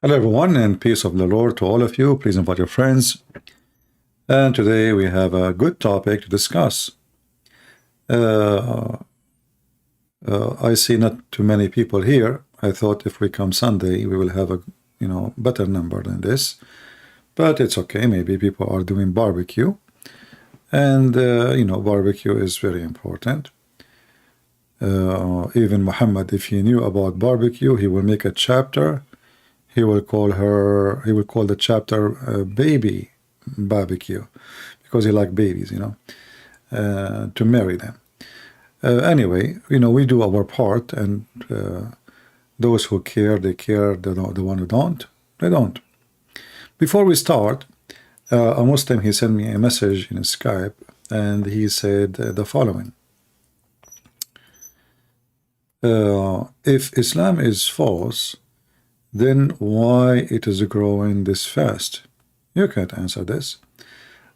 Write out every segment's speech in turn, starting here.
Hello everyone, and peace of the Lord to all of you. Please invite your friends. And today we have a good topic to discuss. I see not too many people here. I thought if we come Sunday, we will have a better number than this. But it's okay. Maybe people are doing barbecue, and barbecue is very important. Even Muhammad, if he knew about barbecue, he will make a chapter. He will call the chapter baby barbecue, because he likes babies, to marry them. Anyway, we do our part, and those who care, they care. The one who don't, they don't. Before we start, a Muslim, he sent me a message in Skype, and he said the following. If Islam is false, then why it is growing this fast? You can't answer this.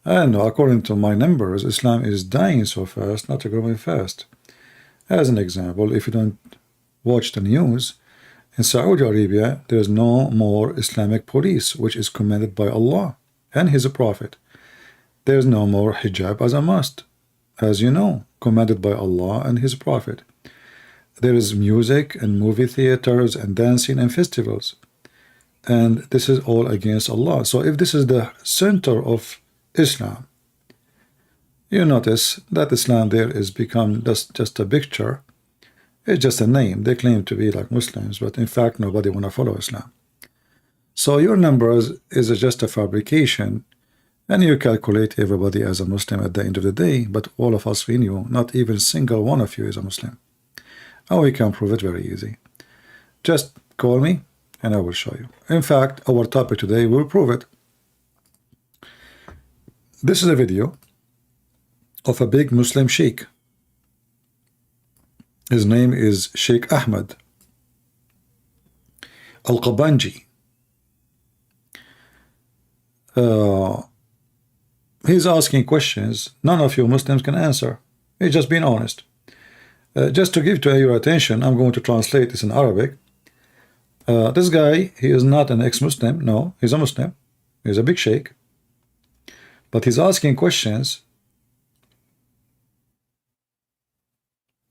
And according to my numbers, Islam is dying so fast, not growing fast. As an example, if you don't watch the news, in Saudi Arabia, there is no more Islamic police, which is commanded by Allah and His Prophet. There is no more hijab as a must, as you know, commanded by Allah and His Prophet. There is music and movie theaters and dancing and festivals. And this is all against Allah. So if this is the center of Islam, you notice that Islam there is become just a picture. It's just a name. They claim to be like Muslims, but in fact nobody want to follow Islam. So your numbers is just a fabrication, and you calculate everybody as a Muslim at the end of the day, but all of us, we knew not even a single one of you is a Muslim. And we can prove it very easy. Just call me and I will show you. In fact, our topic today will prove it. This is a video of a big Muslim sheikh. His name is Sheikh Ahmed Al-Qabanji. He's asking questions none of you Muslims can answer. He's just being honest. Just to give to your attention, I'm going to translate this in Arabic. This guy, he is not an ex-Muslim. No, he's a Muslim. He's a big sheikh. But he's asking questions.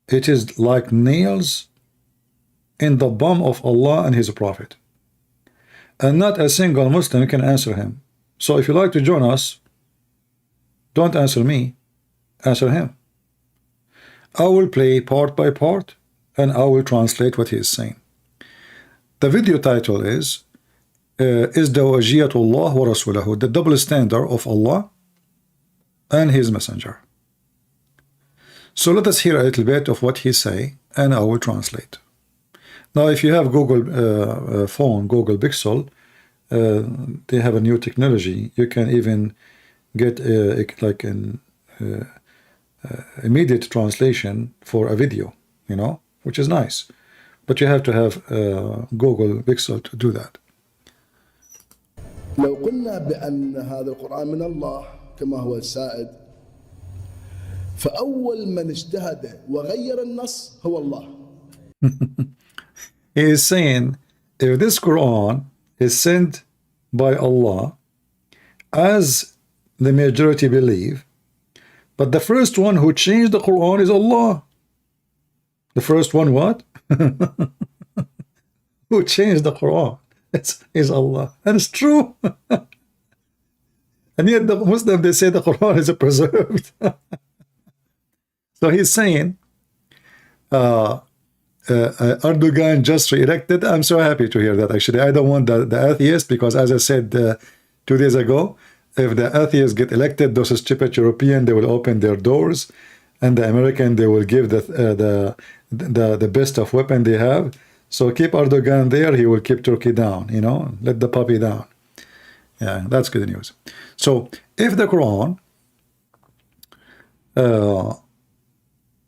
It is like nails in the bum of Allah and His Prophet. And not a single Muslim can answer him. So if you like to join us, don't answer me, answer him. I will play part by part, and I will translate what he is saying. The video title is Dawajiyatullah wa Rasulahu, the double standard of Allah and His Messenger. So let us hear a little bit of what he say, and I will translate. Now, if you have Google phone, Google Pixel, they have a new technology. You can even get like an immediate translation for a video, which is nice. But you have to have Google Pixel to do that. لو قلنا بأن هذا القرآن من الله كما هو السائد، فأول من اجتهد وغير النص هو الله. He is saying, if this Quran is sent by Allah, as the majority believe, but the first one who changed the Quran is Allah. The first one what? Who changed the Quran is Allah. And it's true. And yet the Muslim, they say the Quran is preserved. So he's saying, Erdogan just re-elected. I'm so happy to hear that, actually. I don't want the atheist, because as I said 2 days ago, if the atheists get elected, those stupid European, they will open their doors, and the American, they will give the best of weapon they have. So keep Erdogan there, he will keep Turkey down, let the puppy down. Yeah, that's good news. So if the Quran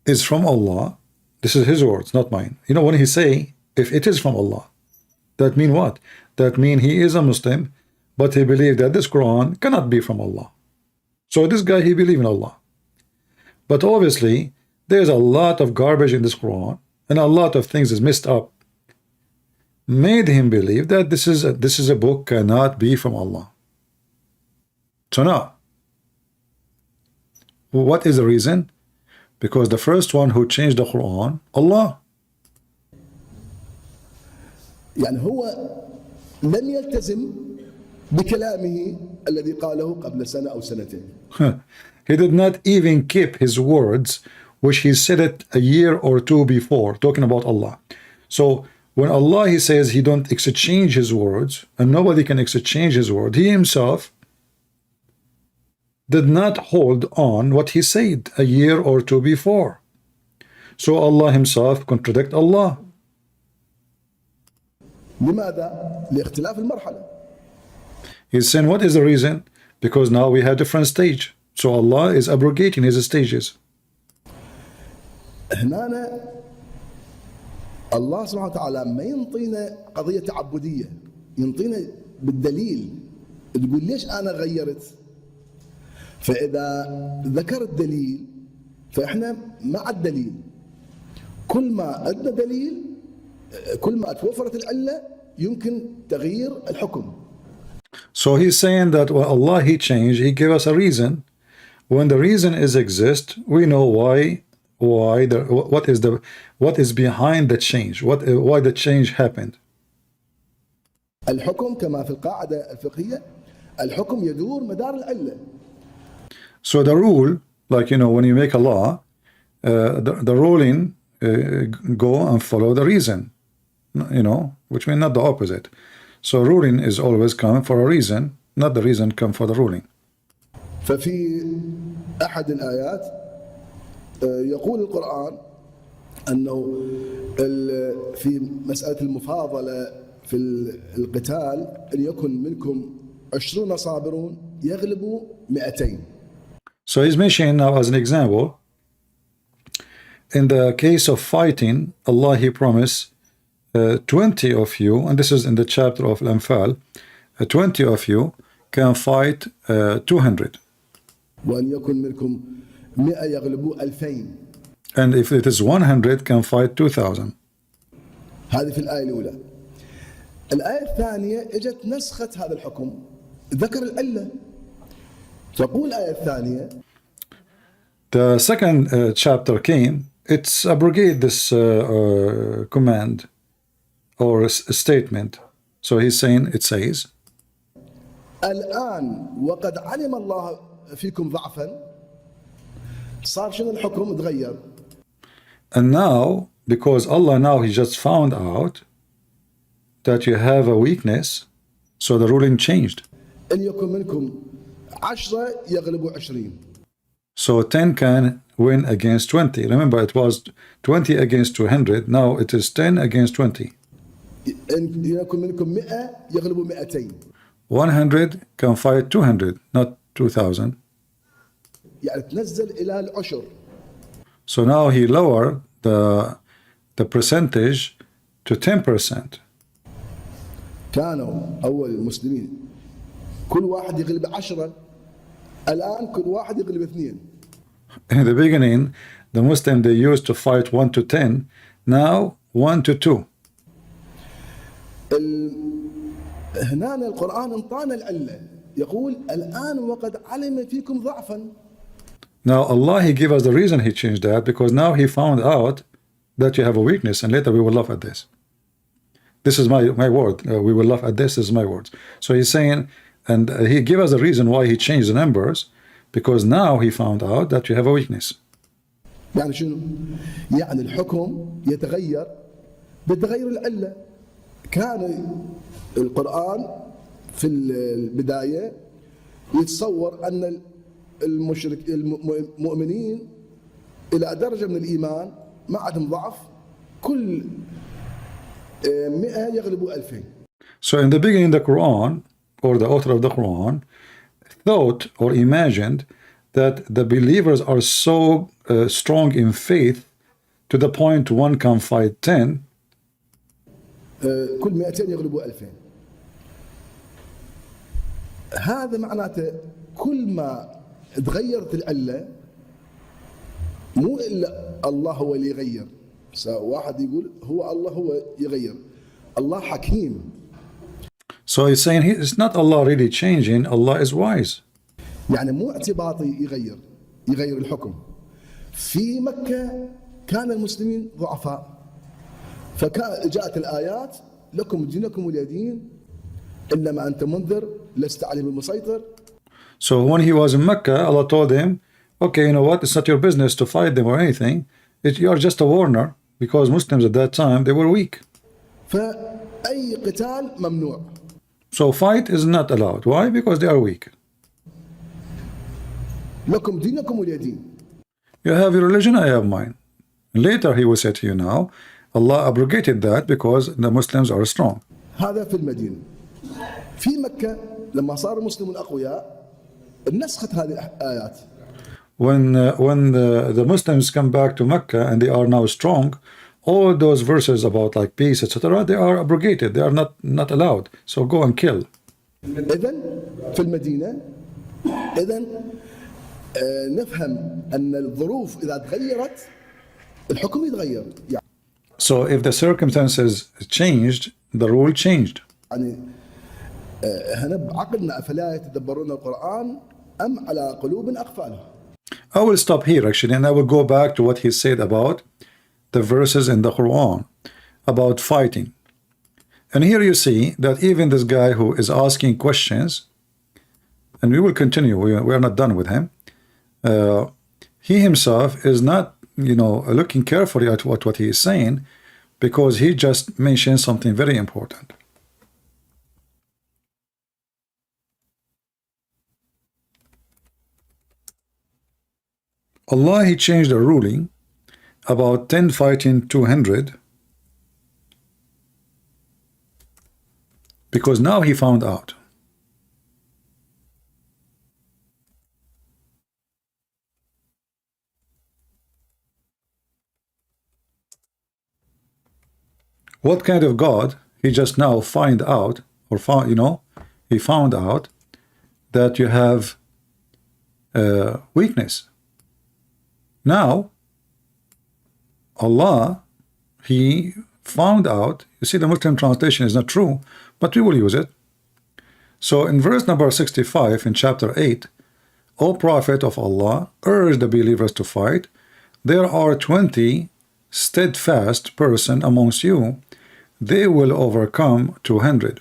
is from Allah, this is his words, not mine. When he say, if it is from Allah, that mean what? That mean he is a Muslim, but he believed that this Quran cannot be from Allah. So this guy, he believe in Allah. But obviously, there's a lot of garbage in this Quran, and a lot of things is messed up. made him believe that this is a book cannot be from Allah. So now, what is the reason? Because the first one who changed the Quran, Allah. يعني هو لم يلتزم بكلامه الذي قاله قبل سنة أو سنتين. He did not even keep his words, which he said it a year or two before, talking about Allah. So when Allah, he says he don't exchange his words, and nobody can exchange his word, he himself did not hold on what he said a year or two before. So Allah himself contradict Allah. لماذا؟ لاختلاف المرحلة. He's saying, what is the reason? Because now we have different stage. So Allah is abrogating his stages. هنا الله سبحانه وتعالى ما ينطينا قضية تعبدية، ينطينا بالدليل، تقول ليش أنا غيرت؟ فإذا ذكر الدليل فإحنا مع الدليل. كل ما عندنا دليل، كل ما توفرت العلة يمكن تغيير الحكم. So he's saying that when Allah he changed, he gave us a reason. When the reason exist, we know what is behind the change, why the change happened. الحكم كما في القاعدة الفقهية، الحكم يدور مدار العلة. So the rule, like when you make a law, the ruling go and follow the reason, which means not the opposite. So ruling is always coming for a reason, not the reason come for the ruling. ففي أحد الآيات يقول القرآن أنه في مسألة المفاضلة في القتال أن يكن منكم 20 صابرون يغلبوا 200. So he's mentioning now as an example, in the case of fighting, Allah he promised 20 of you, and this is in the chapter of Al-Anfal, 20 of you can fight 200. وأن يكن منكم 100 يغلبوا 2000. And if it is 100 can fight 2000. هذه في الآية الأولى. الآية الثانية اجت نسخت هذا الحكم، ذكر العلة. تقول الآية الثانية The second chapter came, it's abrogate this command or statement. So he's saying, it says, الآن وقد علم الله فيكم ضعفا. صار شنو الحكم؟ تغير. and now, because Allah now he just found out that you have a weakness, so the ruling changed. إن يكن منكم 10 يغلبوا 20. So 10 can win against 20. Remember, it was 20 against 200. Now it is 10 against 20. إن يكن منكم 100 يغلبوا 200. 100 can fight 200, not 2000. يعني تنزل إلى العشر. So now he lowered the percentage to 10%. كانوا أول المسلمين كل واحد يغلب 10، الآن كل واحد يغلب 2. In the beginning, the Muslim they used to fight 1 to 10. Now 1 to 2. هنا القرآن انطانا العلة، يقول الآن وقد علم فيكم ضعفا. Now Allah he gave us the reason he changed that, because now he found out that you have a weakness, and later we will laugh at this. This is my word. We will laugh at this. This is my words. So he's saying, and he gave us the reason why he changed the numbers, because now he found out that you have a weakness. يعني شنو؟ يعني الحكم يتغير بتغير العلة. كان القرآن في البداية يتصور أن المؤمنين إلى درجة من الإيمان ما عندهم ضعف، كل 100 يغلبوا 2000. So in the beginning, the Quran, or the author of the Quran, thought or imagined that the believers are so strong in faith to the point one can fight 10. كل 200 يغلبوا 2000. هذا معناته كل ما تغيرت العلة مو إلا الله هو اللي يغير. واحد يقول هو الله هو يغير، Allah Hakim. So he's saying it's not Allah really changing, Allah is wise. يعني مو اعتباطي يغير الحكم. في مكة كان المسلمين ضعفاء، فجاءت الآيات لكم دينكم ولي دين إنما أنت منذر لست عليهم بمسيطر. So when he was in Mecca, Allah told him, okay, you know what, it's not your business to fight them or anything. You are just a warner, because Muslims at that time, they were weak. فأي قتال ممنوع. So fight is not allowed. Why? Because they are weak. لكم دينكم ولي دين. You have your religion, I have mine. Later he will say to you now, Allah abrogated that because the Muslims are strong. هذا في المدينة. في مكة لما صار المسلمون أقوياء نسخت هذه الآيات. When the Muslims come back to Mecca and they are now strong, all those verses about like peace, etc., they are abrogated. They are not allowed. So go and kill. إذن في المدينة إذن نفهم أن الظروف إذا تغيرت الحكم يتغير. So if the circumstances changed, the rule changed. يعني هنا بعقلنا أفلا يتدبرون القرآن أم على قلوب أقفالها. I will stop here actually, and I will go back to what he said about the verses in the Quran about fighting. And here you see that even this guy who is asking questions, and we will continue, we are not done with him, he himself is not, you know, looking carefully at what he is saying, because he just mentioned something very important. Allah, he changed a ruling about 10 fighting 200 because now he found out. What kind of God? He just now find out, or found, you know, he found out that you have weakness. Now, Allah, he found out, you see the Muslim translation is not true, but we will use it. So in verse number 65 in chapter 8, O Prophet of Allah, urge the believers to fight. There are 20 steadfast person amongst you, they will overcome 200.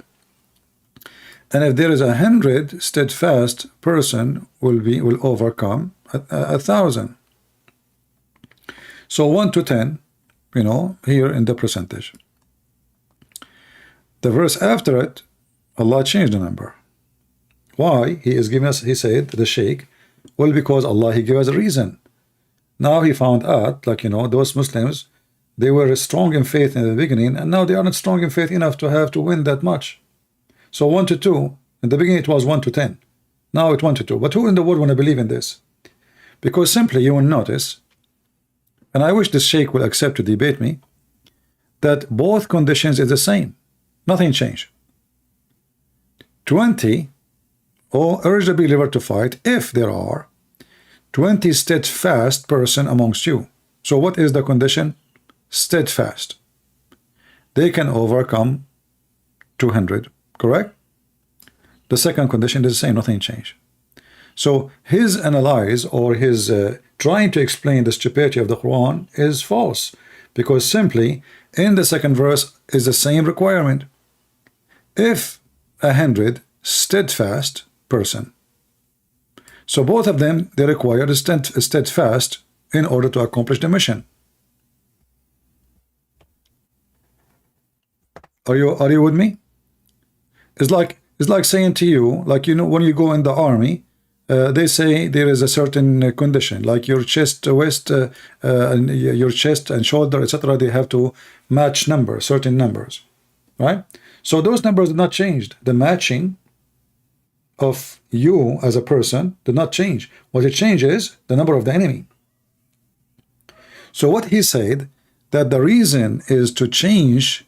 And if there is 100 steadfast person will overcome 1,000. So 1 to 10, you know, here in the percentage. The verse after it, Allah changed the number. Why? He is giving us, he said, the Sheikh, well, because Allah, he gave us a reason. Now he found out, like, you know, those Muslims, they were strong in faith in the beginning, and now they are not strong in faith enough to have to win that much. So 1 to 2, in the beginning it was 1 to 10. Now it's 1 to 2. But who in the world want to believe in this? Because simply you will notice, and I wish this Sheikh will accept to debate me, that both conditions is the same. Nothing changed. 20, or urge the believer to fight if there are 20 steadfast person amongst you. So what is the condition? Steadfast. They can overcome 200, correct? The second condition is the same, nothing changed. So his analyze, or his trying to explain the stupidity of the Quran is false, because simply in the second verse is the same requirement. If 100 steadfast person, so both of them, they require a steadfast in order to accomplish the mission. Are you with me? It's like saying to you, like, you know, when you go in the army, they say there is a certain condition, like your chest, waist, and your chest and shoulder, etc. They have to match numbers, certain numbers, right? So those numbers did not change. The matching of you as a person did not change. What it changes the number of the enemy. So what he said, that the reason is to change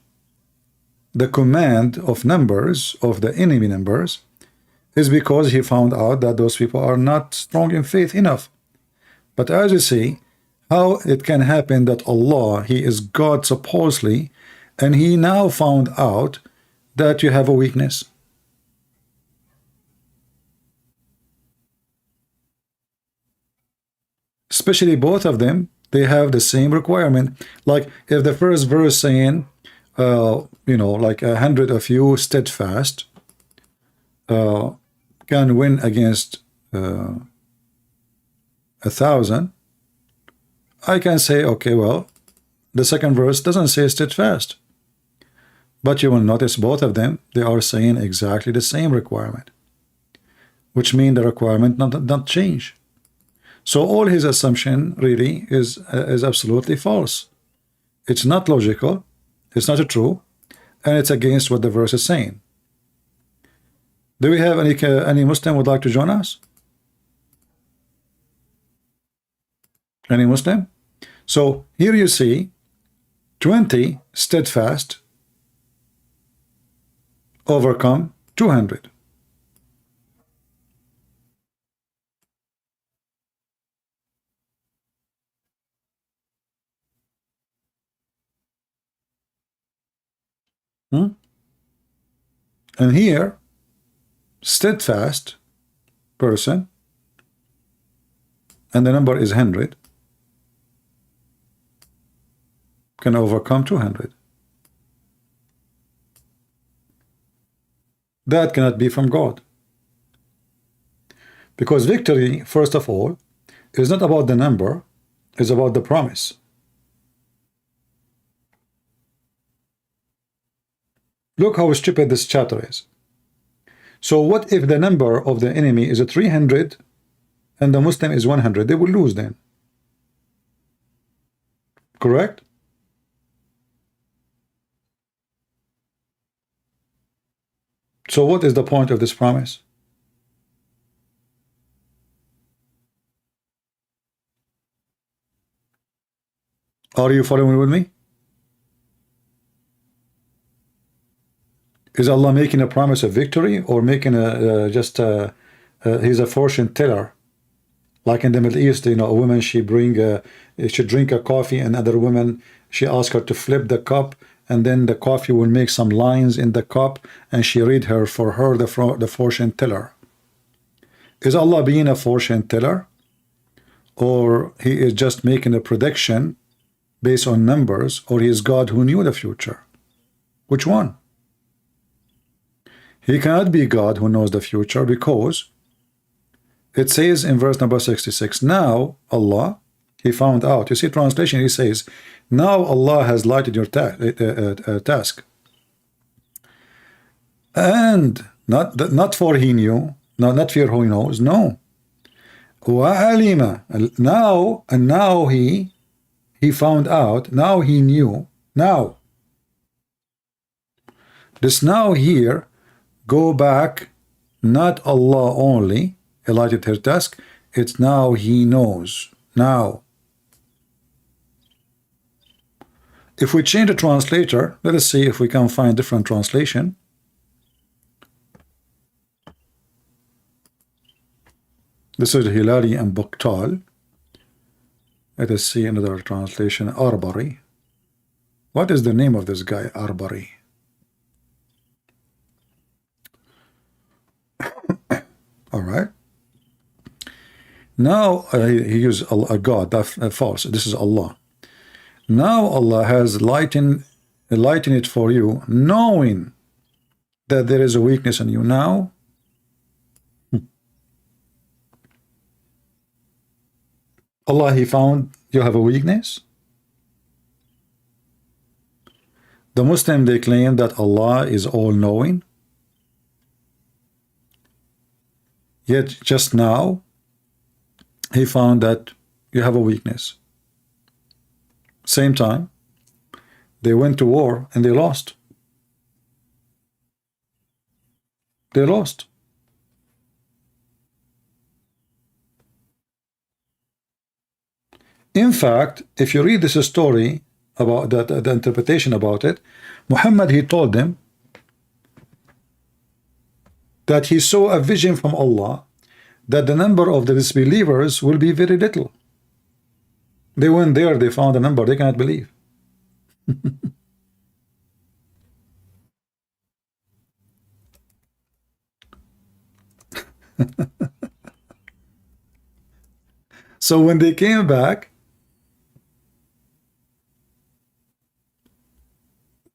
the command of numbers of the enemy numbers is because he found out that those people are not strong in faith enough. But as you see, how it can happen that Allah, he is God supposedly, and he now found out that you have a weakness. Especially both of them, they have the same requirement. Like if the first verse saying, you know, like 100 of you steadfast can win against 1,000, I can say, okay, well, the second verse doesn't say steadfast. But you will notice both of them, they are saying exactly the same requirement, which means the requirement not change. So all his assumption really is absolutely false. It's not logical, it's not true, and it's against what the verse is saying. Do we have any Muslim would like to join us? Any Muslim? So here you see 20 steadfast overcome 200. And here, steadfast person, and the number is 100, can overcome 200. That cannot be from God. Because victory, first of all, is not about the number, it's about the promise. Look how stupid this chapter is. So what if the number of the enemy is 300 and the Muslim is 100? They will lose then. Correct? So what is the point of this promise? Are you following with me? Is Allah making a promise of victory, or making he's a fortune teller? Like in the Middle East, you know, a woman, she drink a coffee, and other woman, she asks her to flip the cup, and then the coffee will make some lines in the cup, and she read her the fortune teller. Is Allah being a fortune teller, or he is just making a prediction based on numbers, or he is God who knew the future? Which one? He cannot be God who knows the future, because it says in verse number 66, now Allah, he found out. You see translation, he says, now Allah has lighted your task. And not for he knew, not for who he knows, no. وَعَلِمَ, now, and now he found out, now he knew, now. This now here, go back, not Allah only lighted her task, it's now he knows, now. If we change the translator, let us see if we can find different translation. This is Hilali and Bukhtal. Let us see another translation, Arbari. What is the name of this guy, Arbari? All right. Now he used a God, that's false. This is Allah. Now Allah has lightened it for you, knowing that there is a weakness in you. Now, Allah, he found you have a weakness. The Muslim, they claim that Allah is all-knowing. Yet just now, he found that you have a weakness. Same time, they went to war and they lost. They lost. In fact, if you read this story about that, the interpretation about it, Muhammad, he told them that he saw a vision from Allah that the number of the disbelievers will be very little. They went there, they found a number they cannot believe. So when they came back,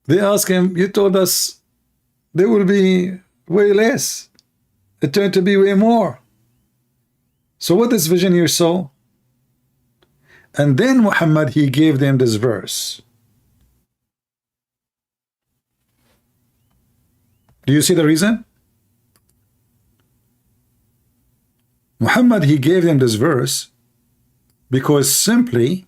they asked him, you told us there will be way less. It turned to be way more. So what this vision you saw? And then Muhammad, he gave them this verse. Do you see the reason? Muhammad, he gave them this verse because simply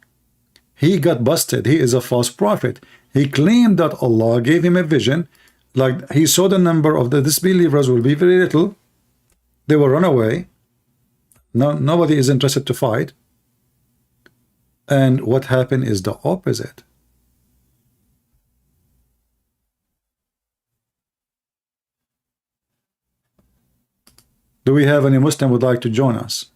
he got busted. He is a false prophet. He claimed that Allah gave him a vision, like he saw the number of the disbelievers will be very little. They will run away. No, nobody is interested to fight. And what happened is the opposite. Do we have any Muslim would like to join us?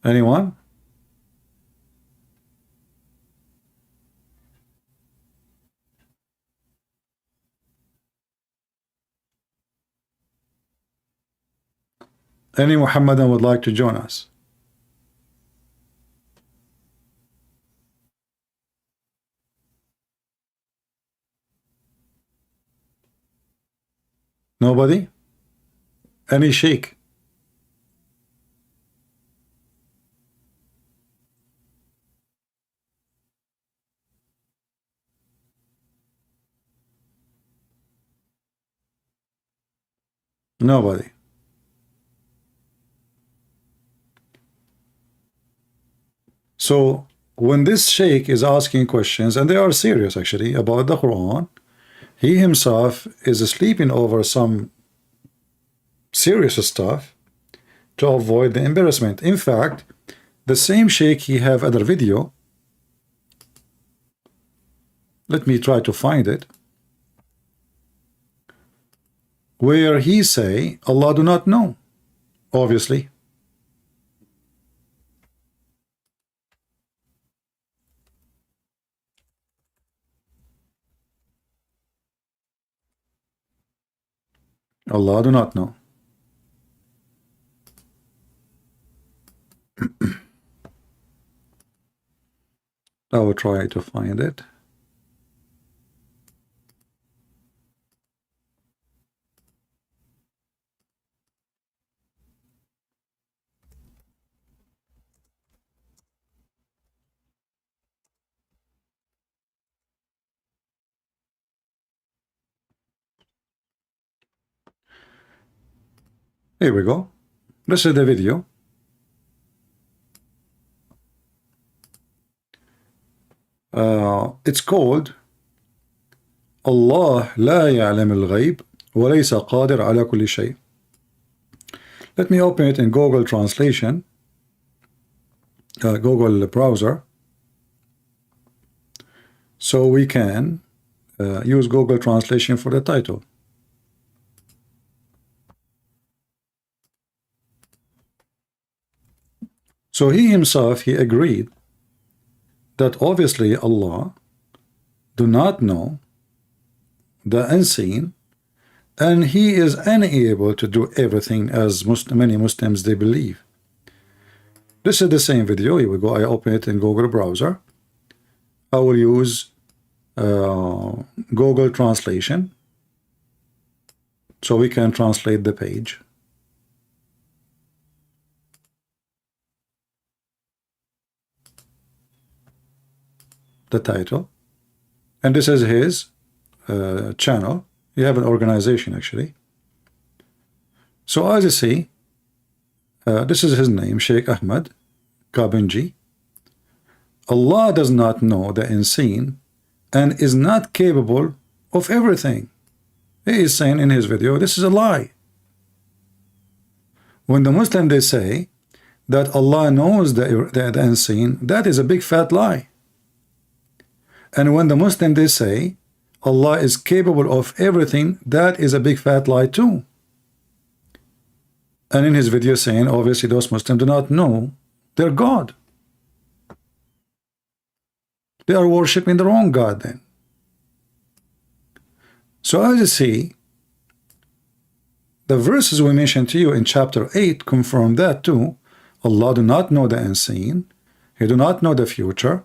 Anyone? Any Muhammadan would like to join us? Nobody? Any sheikh? Nobody. So when this sheikh is asking questions, and they are serious actually about the Quran, he himself is sleeping over some serious stuff to avoid the embarrassment. In fact, the same sheikh, he have other video. Let me try to find it, where he say Allah do not know, obviously. Allah do not know. I will try to find it. Here we go. This is the video. It's called Allah لا يعلم الغيب وليس قادر على كل شيء. Let me open it in Google Translation, Google browser, so we can use Google Translation for the title. So he himself, he agreed that obviously Allah do not know the unseen, and he is unable to do everything as many Muslims they believe. This is the same video. Here we go. I open it in Google browser. I will use Google Translation so we can translate the page. The title, and this is his channel. You have an organization actually. So as you see, this is his name, Sheikh Ahmad Kabinji. Allah does not know the unseen and is not capable of everything. He is saying in his video, this is a lie. When the Muslim they say that Allah knows the unseen, that is a big fat lie. And when the Muslim they say Allah is capable of everything, that is a big fat lie too. And in his video saying obviously those Muslims do not know their God. They are worshiping the wrong God then. So as you see, the verses we mentioned to you in chapter 8 confirm that too. Allah do not know the unseen. He do not know the future.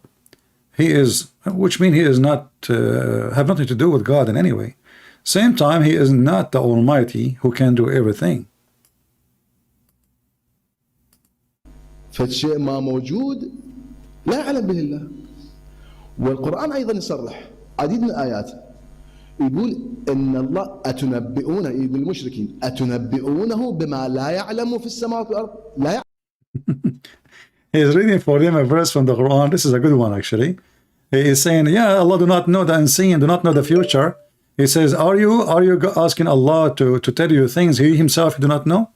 He is, which means he is not, have nothing to do with God in any way. Same time, he is not the Almighty who can do everything. فالشيء ما موجود لا يعلم به الله. والقرآن أيضا يصرح عديد من الآيات يقول إن الله أتنبئونه، يقول المشركين أتنبئونه بما لا يعلم في السماوات والأرض لا يعلم. He is reading for him a verse from the Quran. This is a good one actually. He is saying, yeah, Allah do not know the unseen, do not know the future. He says, are you asking Allah to tell you things he himself do not know?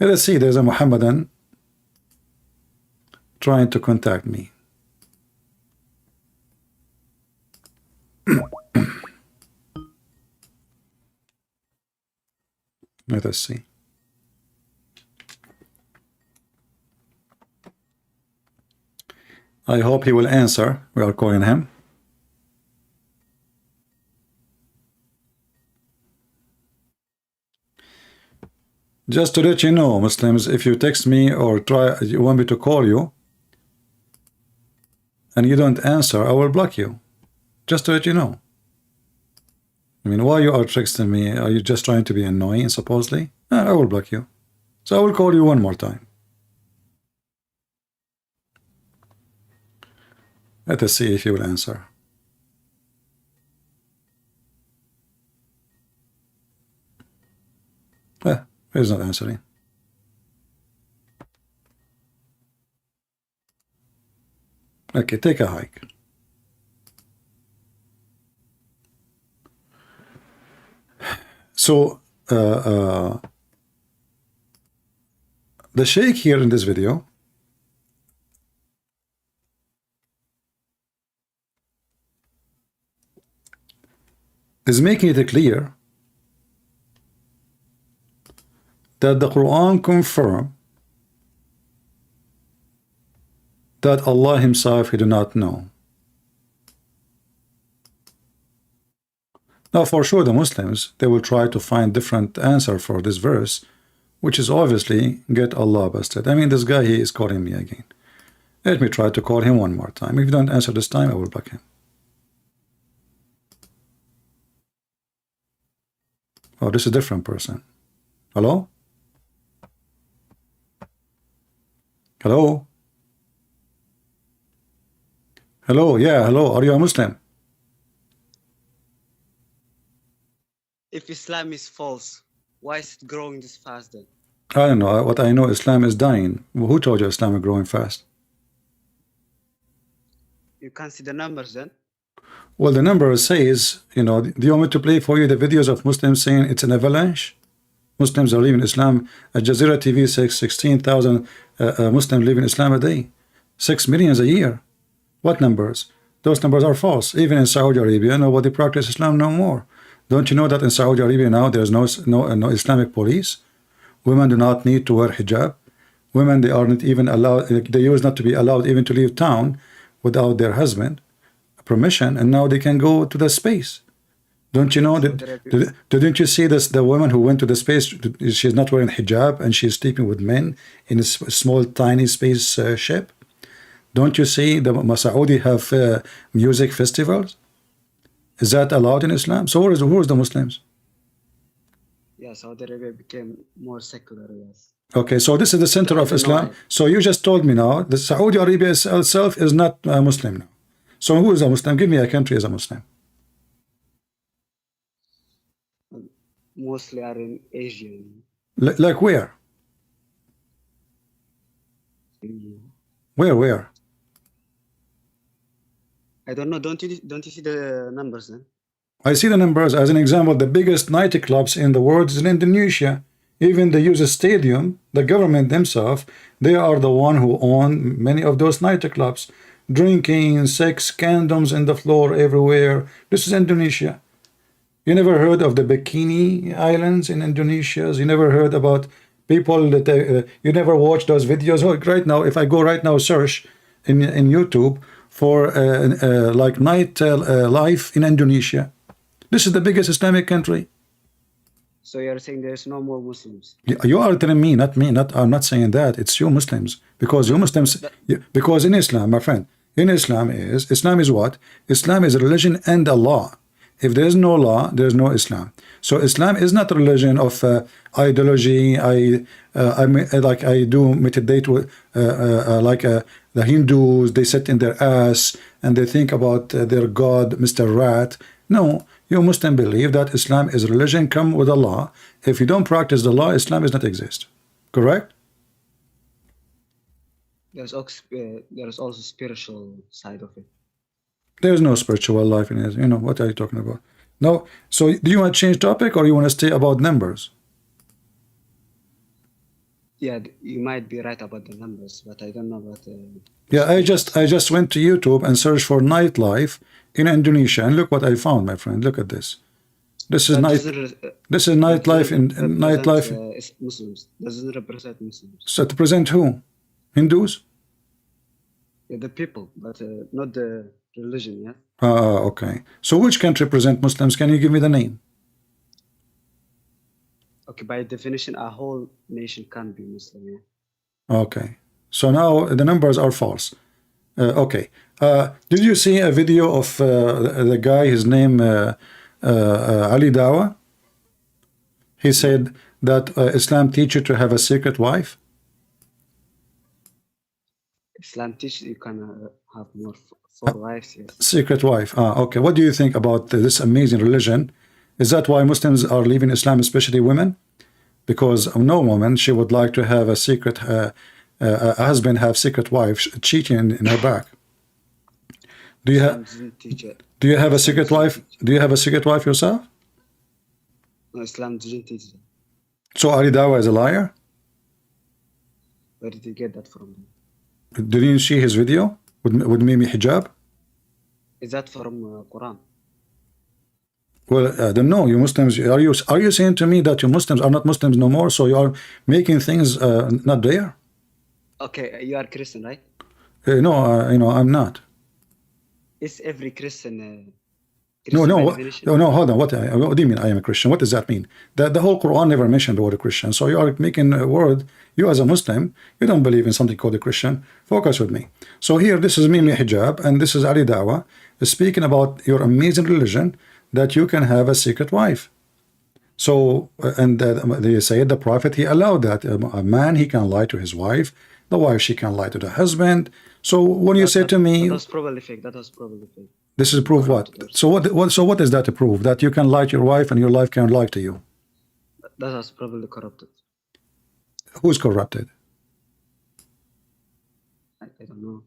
Let us see, there's a Muhammadan trying to contact me. Let us see. I hope he will answer. We are calling him. Just to let you know, Muslims, if you text me or you want me to call you and you don't answer, I will block you. Just to let you know. I mean, why you are texting me? Are you just trying to be annoying, supposedly? I will block you. So I will call you one more time. Let us see if you will answer. He's not answering. Okay, take a hike. So, the Sheikh here in this video is making it clear that the Quran confirms that Allah himself he do not know. Now for sure the Muslims, they will try to find different answer for this verse, which is obviously get Allah busted. I mean, this guy, he is calling me again. Let me try to call him one more time. If you don't answer this time, I will block him. Oh, this is a different person. Hello? Hello? Hello, yeah, hello. Are you a Muslim? If Islam is false, why is it growing this fast then? I don't know. What I know, Islam is dying. Who told you Islam is growing fast? You can't see the numbers then? Well, the number says, you know, do you want me to play for you the videos of Muslims saying it's an avalanche? Muslims are leaving Islam. Al Jazeera TV says 16,000 Muslims leaving Islam a day. 6 million a year. What numbers? Those numbers are false. Even in Saudi Arabia, nobody practices Islam no more. Don't you know that in Saudi Arabia now there's no Islamic police? Women do not need to wear hijab. Women, they aren't even allowed, they used not to be allowed even to leave town without their husband permission, and now they can go to the space. Don't you know that? Didn't you see this? The woman who went to the space, she's not wearing hijab and she's sleeping with men in a small, tiny space ship. Don't you see the Saudi have music festivals? Is that allowed in Islam? So who is the Muslims? Yeah, Saudi Arabia became more secular, yes. Okay, so this is the center of Islam. So you just told me now that Saudi Arabia itself is not a Muslim now. So who is a Muslim? Give me a country as a Muslim. Mostly are in Asia. Like where? Where? I don't know. Don't you see the numbers then? I see the numbers. As an example, the biggest nightclubs in the world is in Indonesia. Even they use a stadium. The government themselves, they are the one who own many of those nightclubs. Drinking, sex, condoms in the floor everywhere. This is Indonesia. You never heard of the Bikini Islands in Indonesia? You never heard about people that you never watched those videos? Oh, right now, if I go right now search in YouTube, for like night life in Indonesia. This is the biggest Islamic country. So you're saying there's no more Muslims? You are telling me, not me. I'm not saying that. It's you Muslims, because you Muslims. Because in Islam, my friend, in Islam is what? Islam is a religion and a law. If there is no law, there is no Islam. So Islam is not a religion of ideology. I do meditate with the Hindus. They sit in their ass and they think about their God, Mr. Rat. No, you Muslim believe that Islam is a religion come with a law. If you don't practice the law, Islam does not exist. Correct? There's also spiritual side of it. There's no spiritual life in it. You know, what are you talking about? No. So do you want to change topic, or you want to stay about numbers? Yeah, you might be right about the numbers, but I don't know about Yeah, I just went to YouTube and searched for nightlife in Indonesia, and look what I found, my friend. Look at this. This is nightlife in nightlife. Muslims doesn't represent Muslims. So to present who? Hindus? Yeah, the people, but not the religion. Yeah. Okay. So which country present Muslims? Can you give me the name? Okay, by definition, a whole nation can be Muslim. Yeah. Okay. So now the numbers are false. Okay. Did you see a video of the guy, his name Ali Dawa? He said that Islam teaches you to have a secret wife. Islam teaches you can have more four wives. Yes. Secret wife. Okay. What do you think about this amazing religion? Is that why Muslims are leaving Islam, especially women? Because no woman, she would like to have a secret a husband have secret wife cheating in her back. Do you have a secret wife? Do you have a secret wife yourself? No, Islam didn't teach that. So Ali Dawa is a liar? Where did you get that from? Did you see his video with Mimi Hijab? Is that from Quran? Well, I don't know. You Muslims, are you saying to me that you Muslims are not Muslims no more? So you are making things not there? Okay, you are Christian, right? No, I'm not. Is every Christian? No, hold on. What do you mean I am a Christian? What does that mean? The whole Quran never mentioned the word Christian. So you are making a word. You as a Muslim, you don't believe in something called a Christian. Focus with me. So here, this is Mimi Hijab, and this is Ali Dawa, speaking about your amazing religion, that you can have a secret wife. So, and they say the Prophet, he allowed that. A man, he can lie to his wife. The wife, she can lie to the husband. So when you say to me, that was probably fake. That was probably fake. This is proof what? So what is that to prove? That you can lie to your wife and your wife can lie to you? That was probably corrupted. Who's corrupted? I don't know.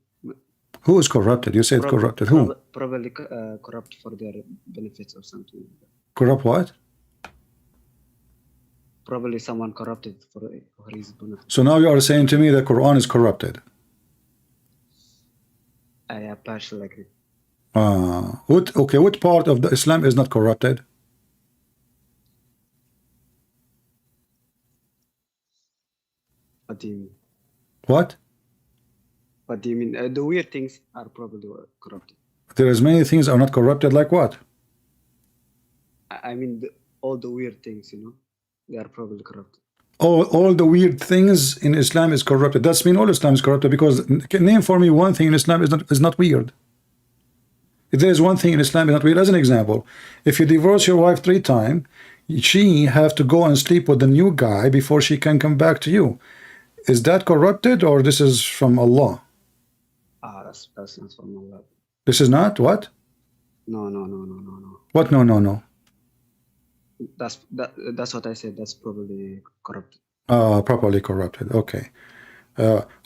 Who is corrupted? You said corrupted. Who? Probably corrupt for their benefits or something. Corrupt what? Probably someone corrupted for his benefit. So now you are saying to me the Quran is corrupted. I partially agree. What part of the Islam is not corrupted? What do you mean? What? What do you mean? The weird things are probably corrupted. There is many things are not corrupted, like what? I mean, all the weird things, they are probably corrupted. All the weird things in Islam is corrupted. That's mean all Islam is corrupted, because name for me one thing in Islam is not weird. If there is one thing in Islam is not weird, as an example, if you divorce your wife 3 times, she have to go and sleep with the new guy before she can come back to you. Is that corrupted, or this is from Allah? That's not from Allah. This is not what? No. What? No. That's what I said. That's probably corrupted. Properly corrupted. Okay.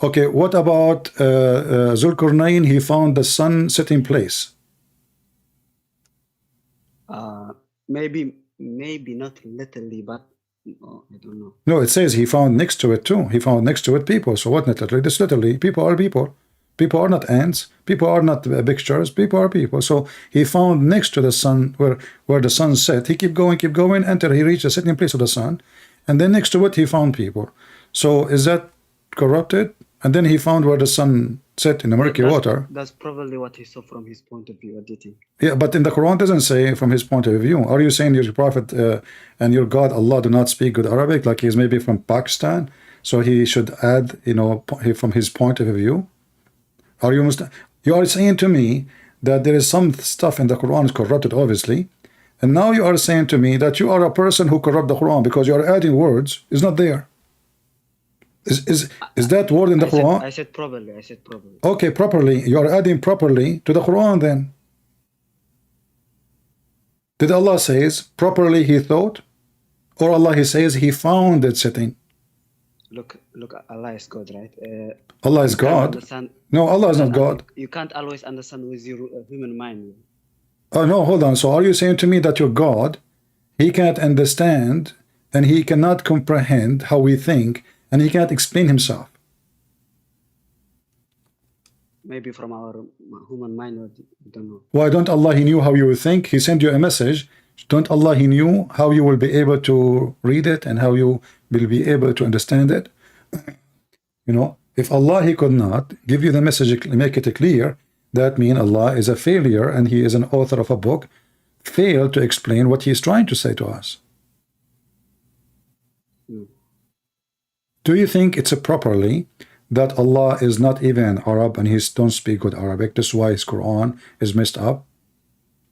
Okay. What about Zulkarnain? He found the sun setting place. Maybe not literally, but I don't know. No, it says he found next to it too. He found next to it people. So what literally? This literally, people are people. People are not ants. People are not pictures. People are people. So he found next to the sun, where the sun set. He keep going until he reached the setting place of the sun, and then next to it he found people. So is that corrupted? And then he found where the sun sit in the murky water. That's probably what he saw from his point of view. What do you think? Yeah, but in the Quran doesn't say from his point of view. Are you saying your prophet and your God Allah do not speak good Arabic, like he's maybe from Pakistan, so he should add, you know, from his point of view? Are you you are saying to me that there is some stuff in the Quran is corrupted, obviously, and now you are saying to me that you are a person who corrupt the Quran because you are adding words is not there. Is that word in the Quran? I said properly. I said properly. Okay, properly. You are adding properly to the Quran then. Did Allah says properly he thought? Or Allah he says he found it sitting? Look, Allah is God, right? Allah is God. No, Allah is not God. You can't always understand with your human mind. Oh no, hold on. So are you saying to me that your God, he can't understand and he cannot comprehend how we think and he can't explain himself? Maybe from our human mind, we don't know. Why don't Allah, he knew how you would think? He sent you a message. Don't Allah, he knew how you will be able to read it and how you will be able to understand it? You know, if Allah, he could not give you the message, make it clear, that means Allah is a failure and he is an author of a book, failed to explain what he is trying to say to us. Do you think it's properly that Allah is not even Arab and he don't speak good Arabic? That's why his Quran is messed up.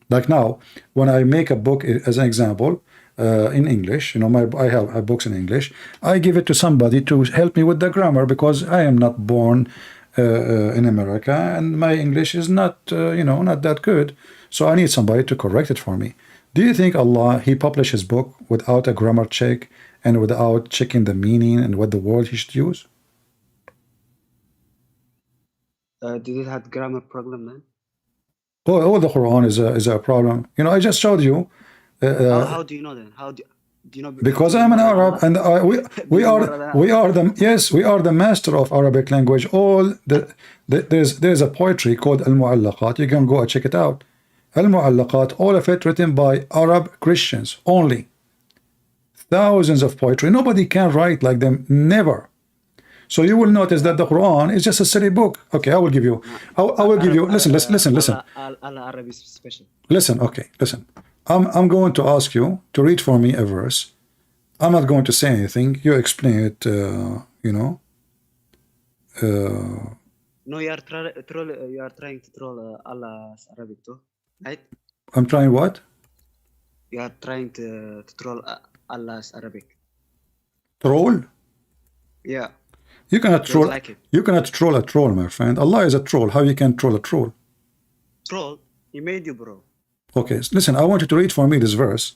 Like now, when I make a book as an example in English, you know, I have books in English. I give it to somebody to help me with the grammar because I am not born in America and my English is not, you know, not that good. So I need somebody to correct it for me. Do you think Allah, he published his book without a grammar check and without checking the meaning and what the word he should use? Did it have grammar problem, man? Oh, the Quran is a problem. You know, I just showed you. How do you know then? How do you know? Because I'm an Arab, and we are the master of Arabic language. There's a poetry called Al-Mu'allaqat. You can go and check it out. Al-Mu'allaqat, all of it written by Arab Christians only. Thousands of poetry. Nobody can write like them. Never. So you will notice that the Quran is just a silly book. Okay, I will give you. I will give you. Listen. Arab is special. Listen. I'm going to ask you to read for me a verse. I'm not going to say anything. You explain it. You know. No, you are trying to troll Allah's Arabic too, right? I'm trying what? You are trying to troll Allah's Arabic. Troll? Yeah. You cannot troll. Like it. You cannot troll a troll, my friend. Allah is a troll. How you can troll a troll? Troll? He made you, bro. Okay, listen. I want you to read for me this verse,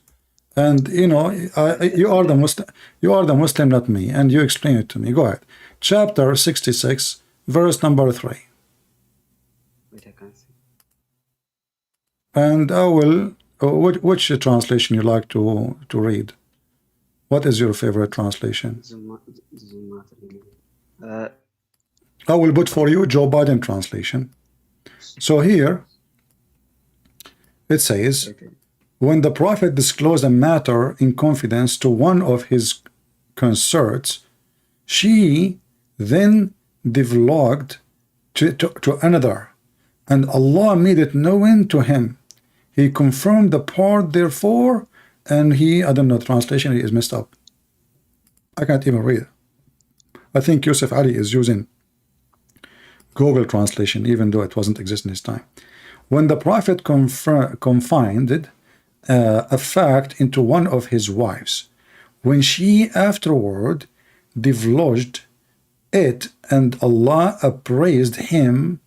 and you know, you are the Muslim. You are the Muslim, not me, and you explain it to me. Go ahead. Chapter 66, verse number 3. Wait, I can't see. And I will. Which translation you like to read? What is your favorite translation? I will put for you Joe Biden translation. So here it says, when the prophet disclosed a matter in confidence to one of his consorts, she then divulged to another, and Allah made it known to him. He confirmed the part therefore, and he, I don't know, translation is messed up. I can't even read it. I think Yusuf Ali is using Google translation, even though it wasn't exist in his time. When the prophet confided a fact into one of his wives, when she afterward divulged it, and Allah appraised him,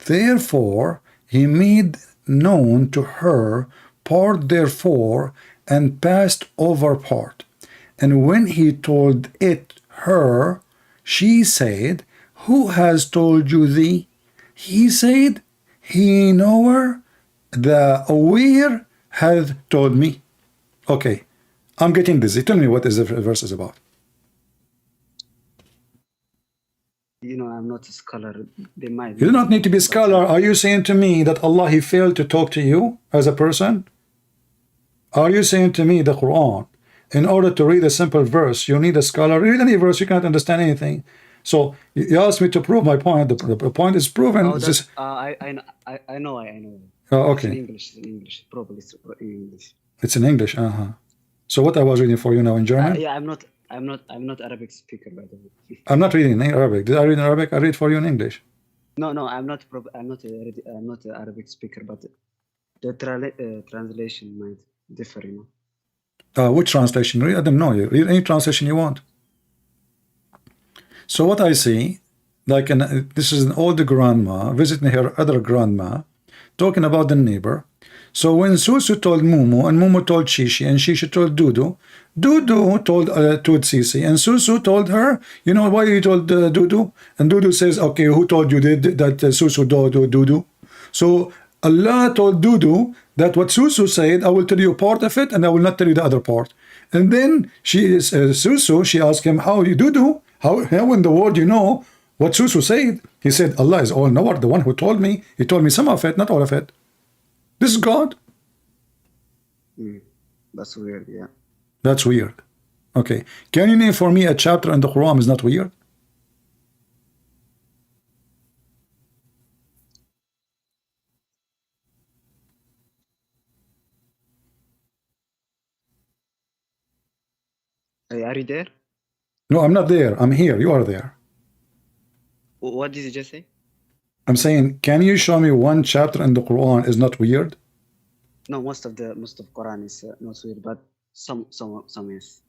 therefore he made known to her part therefore, and passed over part. And when he told it her, she said, who has told you thee? He said, he knower, the aware hath told me. Okay, I'm getting busy. Tell me what is the verse is about. You know, I'm not a scholar. They might. You do not need to be a scholar. Are you saying to me that Allah, he failed to talk to you as a person? Are you saying to me the Quran, in order to read a simple verse, you need a scholar? Read any verse, you cannot understand anything. So you asked me to prove my point. The point is proven. Oh, It's that's, just, I know, I know. oh, It's in okay. English, it's in English. Probably it's in English. It's in English. So what I was reading for you now in German? Yeah, I'm not Arabic speaker, by the way. I'm not reading in Arabic. Did I read in Arabic? I read for you in English. No, I'm not an Arabic speaker, but the translation might differ, you know. Which translation? Read, I don't know. You read any translation you want. So what I see, like this is an old grandma visiting her other grandma, talking about the neighbor. So when Susu told Mumu, and Mumu told Shishi, and Shishi told Dudu, Dudu told Sisi, and Susu told her, you know why you told Dudu? And Dudu says, okay, who told you that Susu told Dudu? So Allah told Dudu that what Susu said, I will tell you part of it, and I will not tell you the other part. And then Susu, she asked him, how you Dudu? How in the world you know what Susu said? He said, Allah is all knower, the one who told me. He told me some of it, not all of it. This is God. That's weird, yeah. That's weird. Okay. Can you name for me a chapter in the Quran is not weird? Hey, are you there? No, I'm not there. I'm here. You are there. What did you just say? I'm saying, can you show me one chapter in the Quran is not weird? No, most of Quran is not weird, but some is.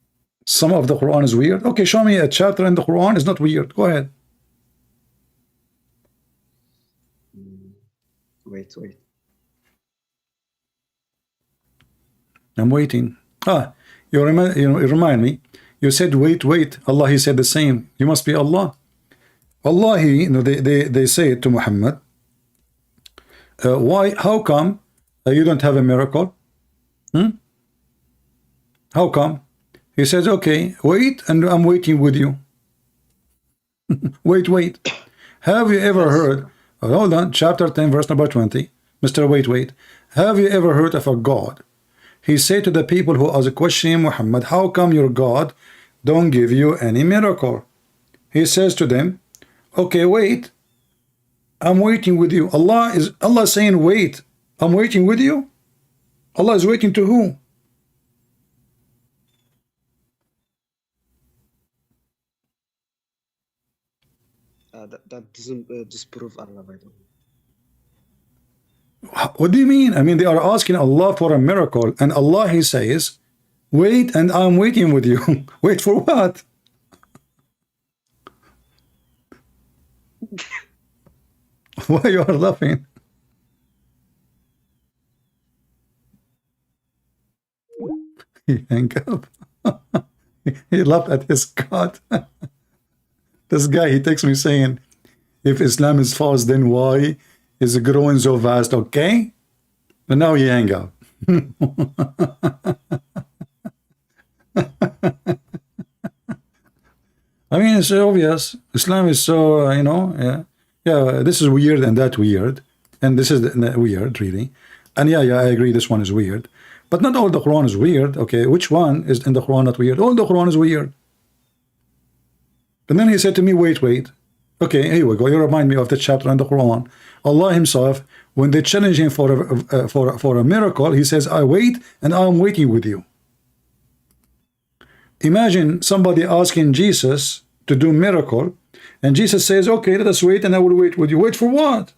Some of the Quran is weird? Okay, show me a chapter in the Quran is not weird. Go ahead. Wait. I'm waiting. You remind me. You said wait. Allah, he said the same. You must be Allah. Allah, they say it to Muhammad. Why? How come you don't have a miracle? How come? He says, okay, wait, and I'm waiting with you. Wait. Have you ever heard? Hold on, chapter 10, verse number 20. Mr. Wait. Have you ever heard of a God? He said to the people who are questioning Muhammad, how come your God don't give you any miracle? He says to them, okay, wait, I'm waiting with you. Allah saying, wait, I'm waiting with you? Allah is waiting to who? That doesn't disprove Allah, by the way. What do you mean? I mean, they are asking Allah for a miracle, and Allah, he says, wait, and I'm waiting with you. Wait for what? Why you are laughing? He hung up. He laughed at his God. This guy, he takes me saying, if Islam is false, then why is it growing so fast? Okay? But now he hang up. I mean, it's obvious. Islam is so, yeah, this is weird and that weird. And this is weird, really. And yeah, I agree this one is weird. But not all the Quran is weird. Okay, which one is in the Quran not weird? All the Quran is weird. And then he said to me, wait. Okay, here we go. You remind me of the chapter in the Quran. Allah himself, when they challenge him for a miracle, he says, I wait and I'm waiting with you. Imagine somebody asking Jesus to do miracle, and Jesus says, okay, let us wait and I will wait with you. Wait for what?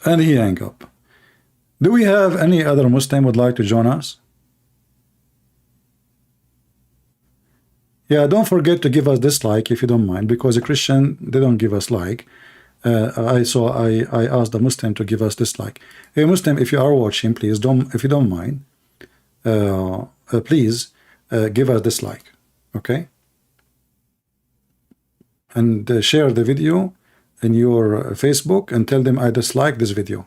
And he hang up. Do we have any other Muslim would like to join us? Yeah, don't forget to give us dislike if you don't mind, because a Christian, they don't give us like. I asked the Muslim to give us dislike. Hey Muslim, if you are watching, please if you don't mind, please give us dislike, okay? And share the video in your Facebook and tell them I dislike this video.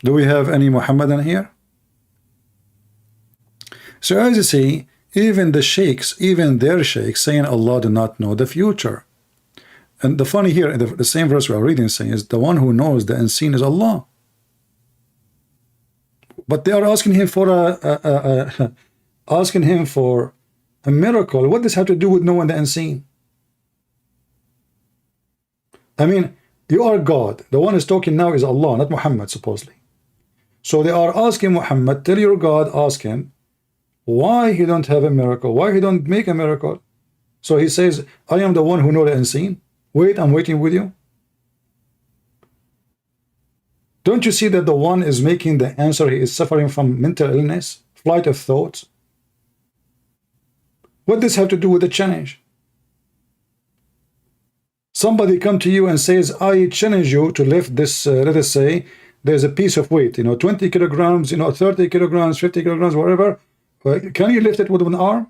Do we have any Muhammadan here? So as you see, even the sheikhs, even their sheikhs saying Allah do not know the future. And the funny here, in the same verse we are reading, saying is the one who knows the unseen is Allah. But they are asking him for a miracle. What does have to do with knowing the unseen? I mean, you are God. The one who's talking now is Allah, not Muhammad, supposedly. So they are asking Muhammad, tell your God, ask him, why he don't have a miracle? Why he don't make a miracle? So he says, I am the one who know the unseen. Wait, I'm waiting with you. Don't you see that the one is making the answer, he is suffering from mental illness, flight of thoughts? What does have to do with the challenge? Somebody come to you and says, I challenge you to lift this, let us say, there's a piece of weight, 20 kilograms, 30 kilograms, 50 kilograms, whatever. Can you lift it with one arm?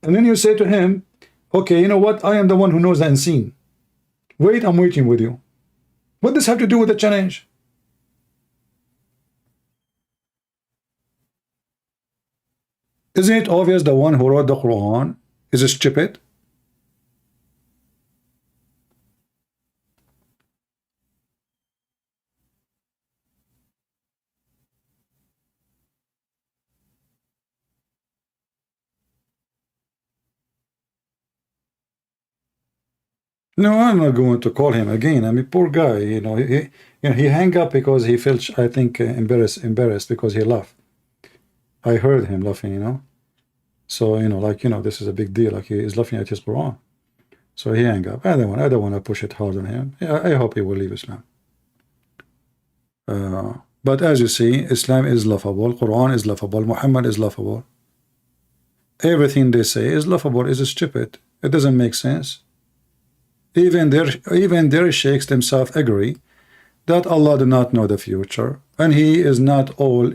And then you say to him, okay, you know what? I am the one who knows the unseen. Wait, I'm waiting with you. What does have to do with the challenge? Isn't it obvious the one who wrote the Quran is stupid? No, I'm not going to call him again. I mean, poor guy. He hung up because he felt, I think, embarrassed because he laughed. I heard him laughing. So this is a big deal. Like he is laughing at his Quran. So he hung up. I don't want to push it hard on him. Yeah, I hope he will leave Islam. But as you see, Islam is laughable. Quran is laughable. Muhammad is laughable. Everything they say is laughable. Is stupid. It doesn't make sense. Even their sheikhs themselves agree that Allah do not know the future, and He is not all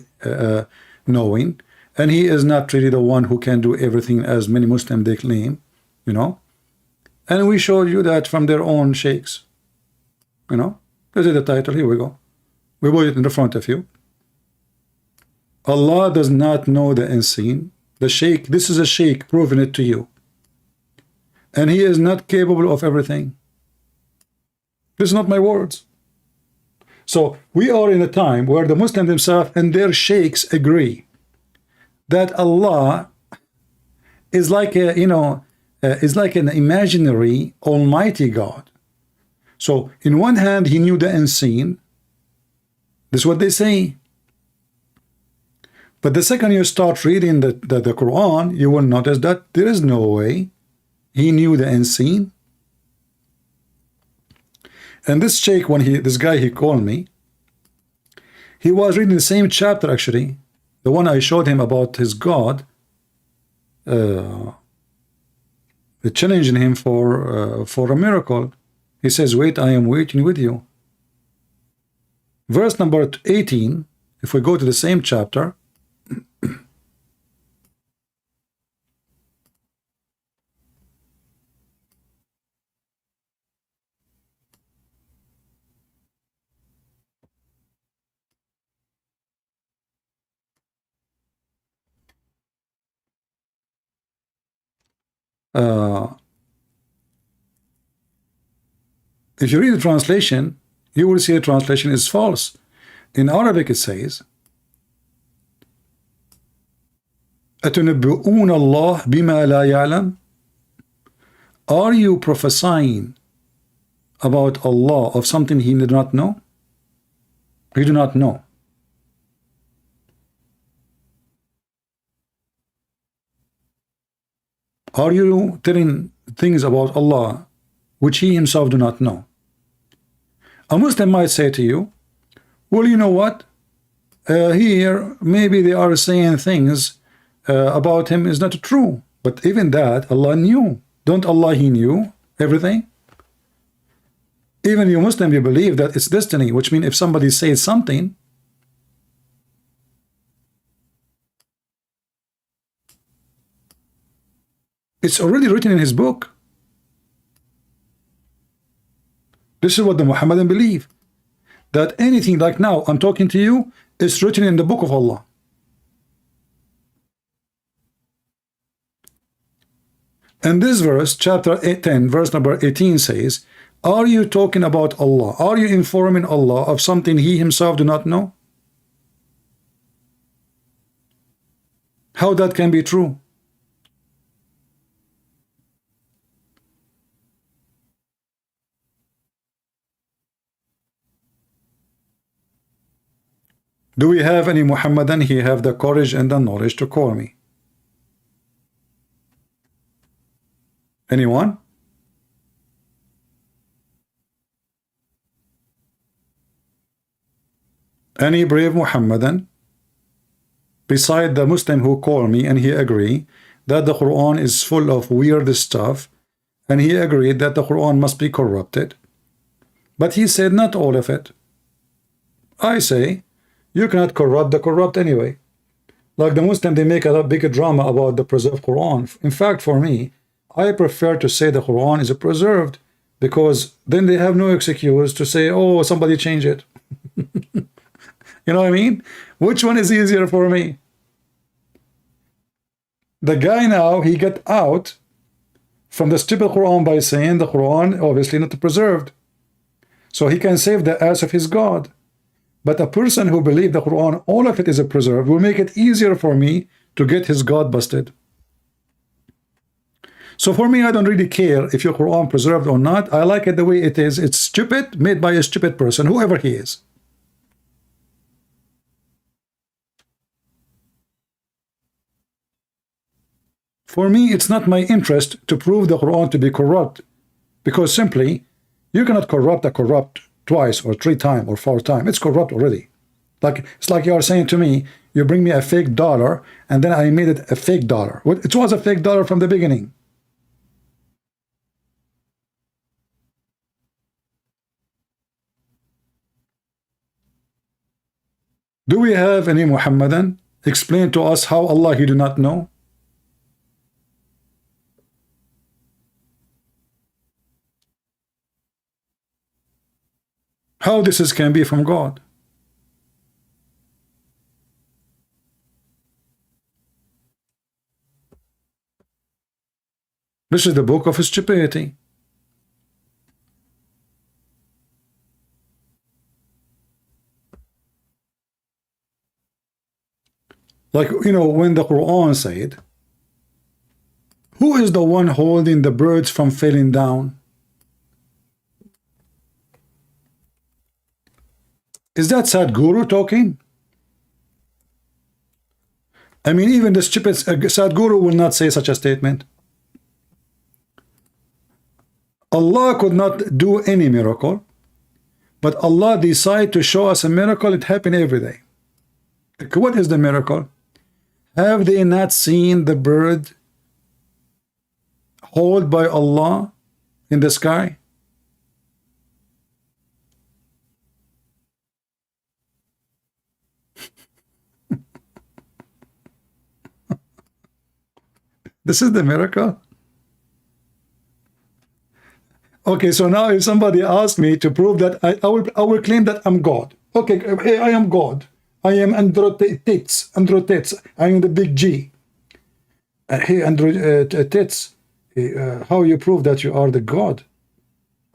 knowing, and He is not really the one who can do everything as many Muslims they claim, And we showed you that from their own sheikhs. This is the title. Here we go. We put it in the front of you. Allah does not know the unseen. The sheikh, this is a sheikh proving it to you. And he is not capable of everything. This is not my words. So we are in a time where the Muslims themselves and their sheikhs agree that Allah is like is like an imaginary almighty God. So in one hand he knew the unseen. This is what they say. But the second you start reading the Quran, you will notice that there is no way he knew the unseen. And this sheikh, this guy he called me, he was reading the same chapter actually, the one I showed him about his God, challenging him for a miracle. He says, wait, I am waiting with you. Verse number 18, if we go to the same chapter, if you read the translation, you will see the translation is false. In Arabic it says, أَتُنَبِّئُونَ اللَّهَ بِمَا لَا يَعْلَمُ. Are you prophesying about Allah of something He did not know? He do not know. Are you telling things about Allah which He Himself do not know? A Muslim might say to you, well, you know what? Here, maybe they are saying things about Him is not true. But even that, Allah knew. Don't Allah, He knew everything? Even you Muslim, you believe that it's destiny, which means if somebody says something, it's already written in his book. This is what the Muhammadan believe. That anything like now I'm talking to you is written in the book of Allah. And this verse, chapter 10, verse number 18 says, are you talking about Allah? Are you informing Allah of something He Himself do not know? How that can be true? Do we have any Muhammadan? He have the courage and the knowledge to call me. Anyone? Any brave Muhammadan beside the Muslim who call me and he agree that the Quran is full of weird stuff, and he agreed that the Quran must be corrupted, but he said not all of it. I say you cannot corrupt the corrupt anyway. Like the Muslim, they make a big drama about the preserved Quran. In fact, for me, I prefer to say the Quran is preserved, because then they have no excuse to say, oh, somebody changed it. You know what I mean? Which one is easier for me? The guy now, he got out from the stupid Quran by saying the Quran obviously not preserved, so he can save the ass of his God. But a person who believes the Quran, all of it is preserved, will make it easier for me to get his God busted. So for me, I don't really care if your Quran preserved or not. I like it the way it is. It's stupid, made by a stupid person, whoever he is. For me, it's not my interest to prove the Quran to be corrupt, because simply, you cannot corrupt a corrupt twice or 3 times or 4 times. It's corrupt already. It's like you are saying to me, you bring me a fake dollar, and then I made it a fake dollar. It was a fake dollar from the beginning. Do we have any Muhammadan? Explain to us how Allah He do not know. How this can be from God? This is the book of stupidity. Like, you know, when the Quran said, who is the one holding the birds from falling down? Is that Sadhguru talking? I mean, even the stupid Sadhguru will not say such a statement. Allah could not do any miracle, but Allah decided to show us a miracle. It happened every day. What is the miracle? Have they not seen the bird held by Allah in the sky? This is the miracle. Okay, so now if somebody asks me to prove that, I will claim that I'm God. Okay, hey, I am God. I am Androtets. I am the big G. Hey, Androtets, how you prove that you are the God?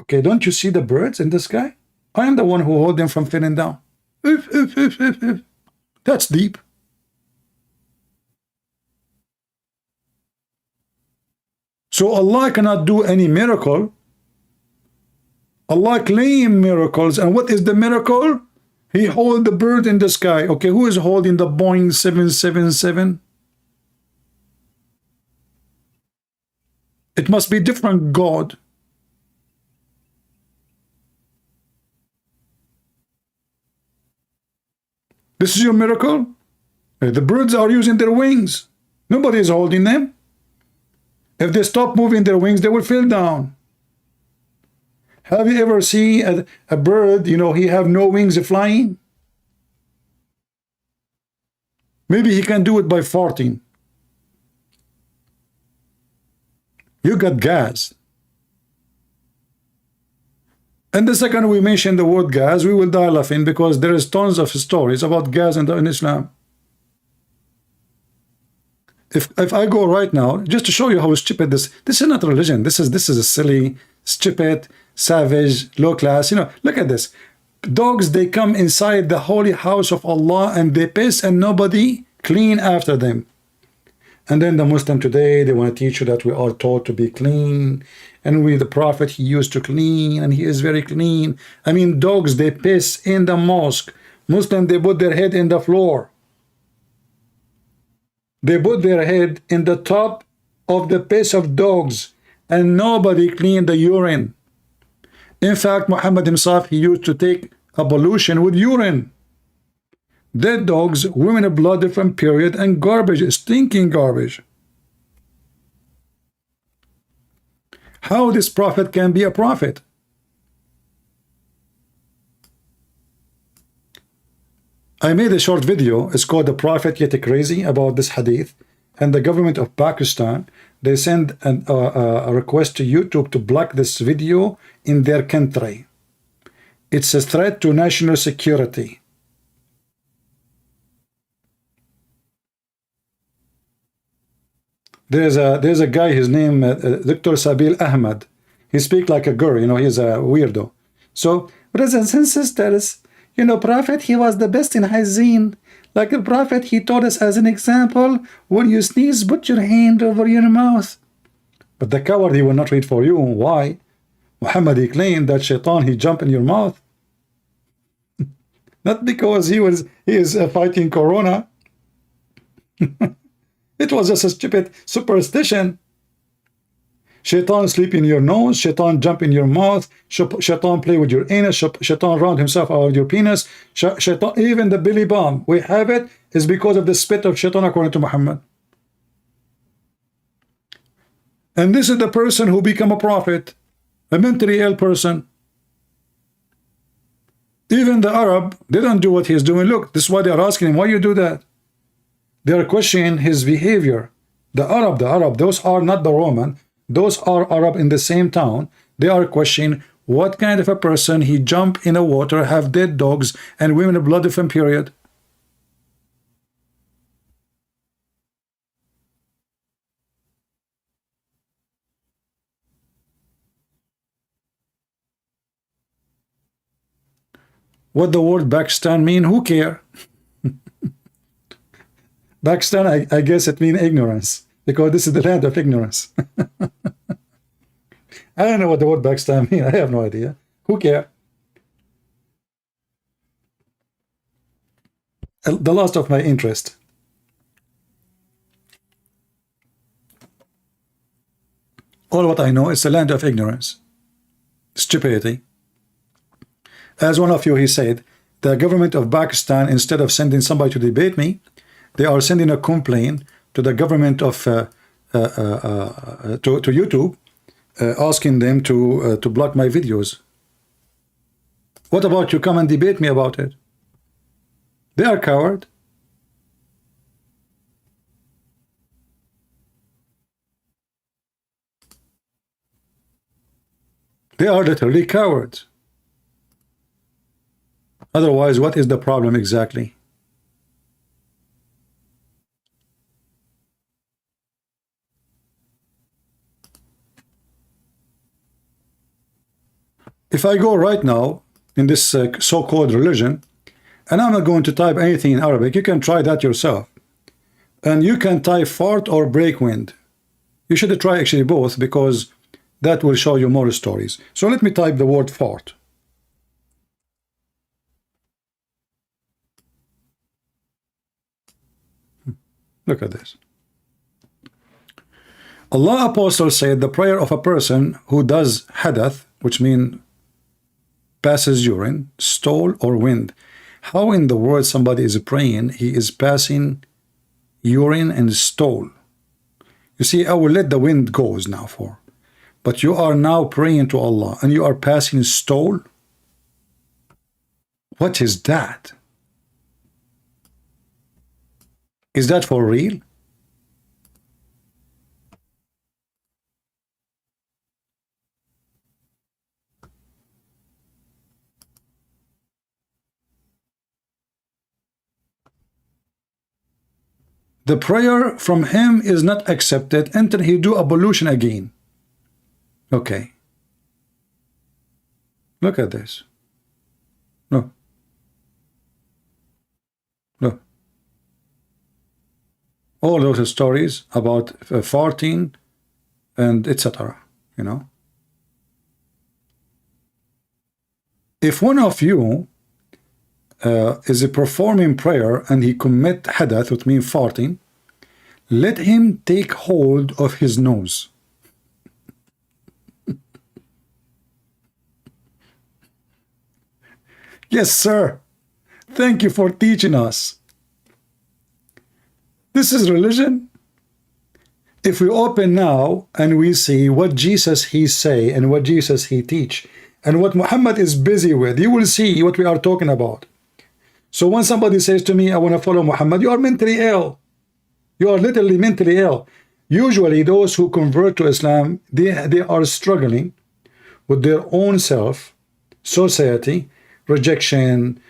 Okay, don't you see the birds in the sky? I am the one who hold them from falling down. That's deep. So Allah cannot do any miracle. Allah claim miracles, and what is the miracle? He hold the bird in the sky. Okay, who is holding the Boeing 777? It must be different God. This is your miracle? The birds are using their wings. Nobody is holding them. If they stop moving their wings, they will fall down. Have you ever seen a bird, you know, he have no wings flying? Maybe he can do it by farting. You got gas. And the second we mention the word gas, we will die laughing, because there is tons of stories about gas in Islam. If I go right now, just to show you how stupid this is not religion. This is a silly, stupid, savage, low class. You know, look at this. Dogs, they come inside the holy house of Allah and they piss and nobody clean after them. And then the Muslim today, they want to teach you that we are taught to be clean. And the Prophet, he used to clean and he is very clean. I mean, dogs, they piss in the mosque. Muslim, they put their head in the floor. They put their head in the top of the piss of dogs and nobody cleaned the urine. In fact, Muhammad himself, he used to take ablution with urine. Dead dogs, women of blood from period, and garbage, stinking garbage. How this prophet can be a prophet? I made a short video. It's called "The Prophet Yet Crazy" about this hadith. And the government of Pakistan, they send a request to YouTube to block this video in their country. It's a threat to national security. There's a guy, his name Dr. Sabil Ahmad. He speaks like a girl, you know, he's a weirdo. So, brothers and sisters, you know, Prophet, he was the best in hygiene. Like the Prophet, he taught us as an example, when you sneeze, put your hand over your mouth. But the coward, he will not read for you. Why? Muhammad, he claimed that shaitan, he jumped in your mouth. Not because he is fighting corona. It was just a stupid superstition. Shaitan sleep in your nose, shaitan jump in your mouth, shaitan play with your anus, shaitan round himself out your penis, shaitan, even the belly bomb, we have it, is because of the spit of shaitan according to Muhammad. And this is the person who become a prophet, a mentally ill person. Even the Arab, they don't do what he's doing. Look, this is why they are asking him, why you do that? They are questioning his behavior. The Arab, those are not the Roman. Those are Arab in the same town. They are questioning what kind of a person he jump in the water, have dead dogs, and women of blood from period. What the word Pakistan mean? Who care? Pakistan, I guess it means ignorance, because this is the land of ignorance. I don't know what the word Pakistan means. I have no idea. Who cares? The loss of my interest. All what I know is the land of ignorance, stupidity. As one of you, he said, the government of Pakistan, instead of sending somebody to debate me, they are sending a complaint to the government of to YouTube, asking them to block my videos. What about you come and debate me about it? They are coward. They are literally cowards. Otherwise, what is the problem exactly? If I go right now in this so-called religion, and I'm not going to type anything in Arabic, you can try that yourself. And you can type fart or break wind. You should try actually both, because that will show you more stories. So let me type the word fart. Look at this. Allah Apostle said the prayer of a person who does hadath, which means passes urine, stool, or wind. How in the world somebody is praying, he is passing urine and stool? You see, I will let the wind goes now for. But you are now praying to Allah and you are passing stool? What is that? Is that for real? the prayer from him is not accepted until he do ablution again. Okay. Look at this. No. No. All those stories about farting and etc. You know. If one of you is performing prayer and he commit hadath, which means farting, let him take hold of his nose. Yes, sir. Thank you for teaching us. This is religion. If we open now and we see what Jesus he say and what Jesus he teach and what Muhammad is busy with, you will see what we are talking about. So when somebody says to me, I want to follow Muhammad, you are mentally ill. You are literally mentally ill. Usually those who convert to Islam, they are struggling with their own self, society, rejection,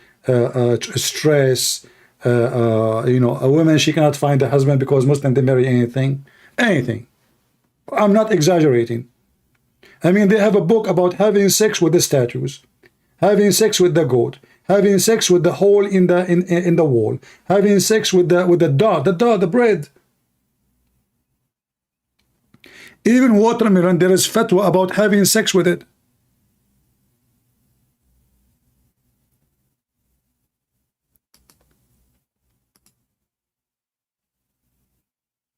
stress, you know, a woman, she cannot find a husband because Muslims, they marry anything. I'm not exaggerating. I mean, they have a book about having sex with the statues, having sex with the goat, having sex with the hole in the wall, having sex with the bread. Even watermelon, there is fatwa about having sex with it.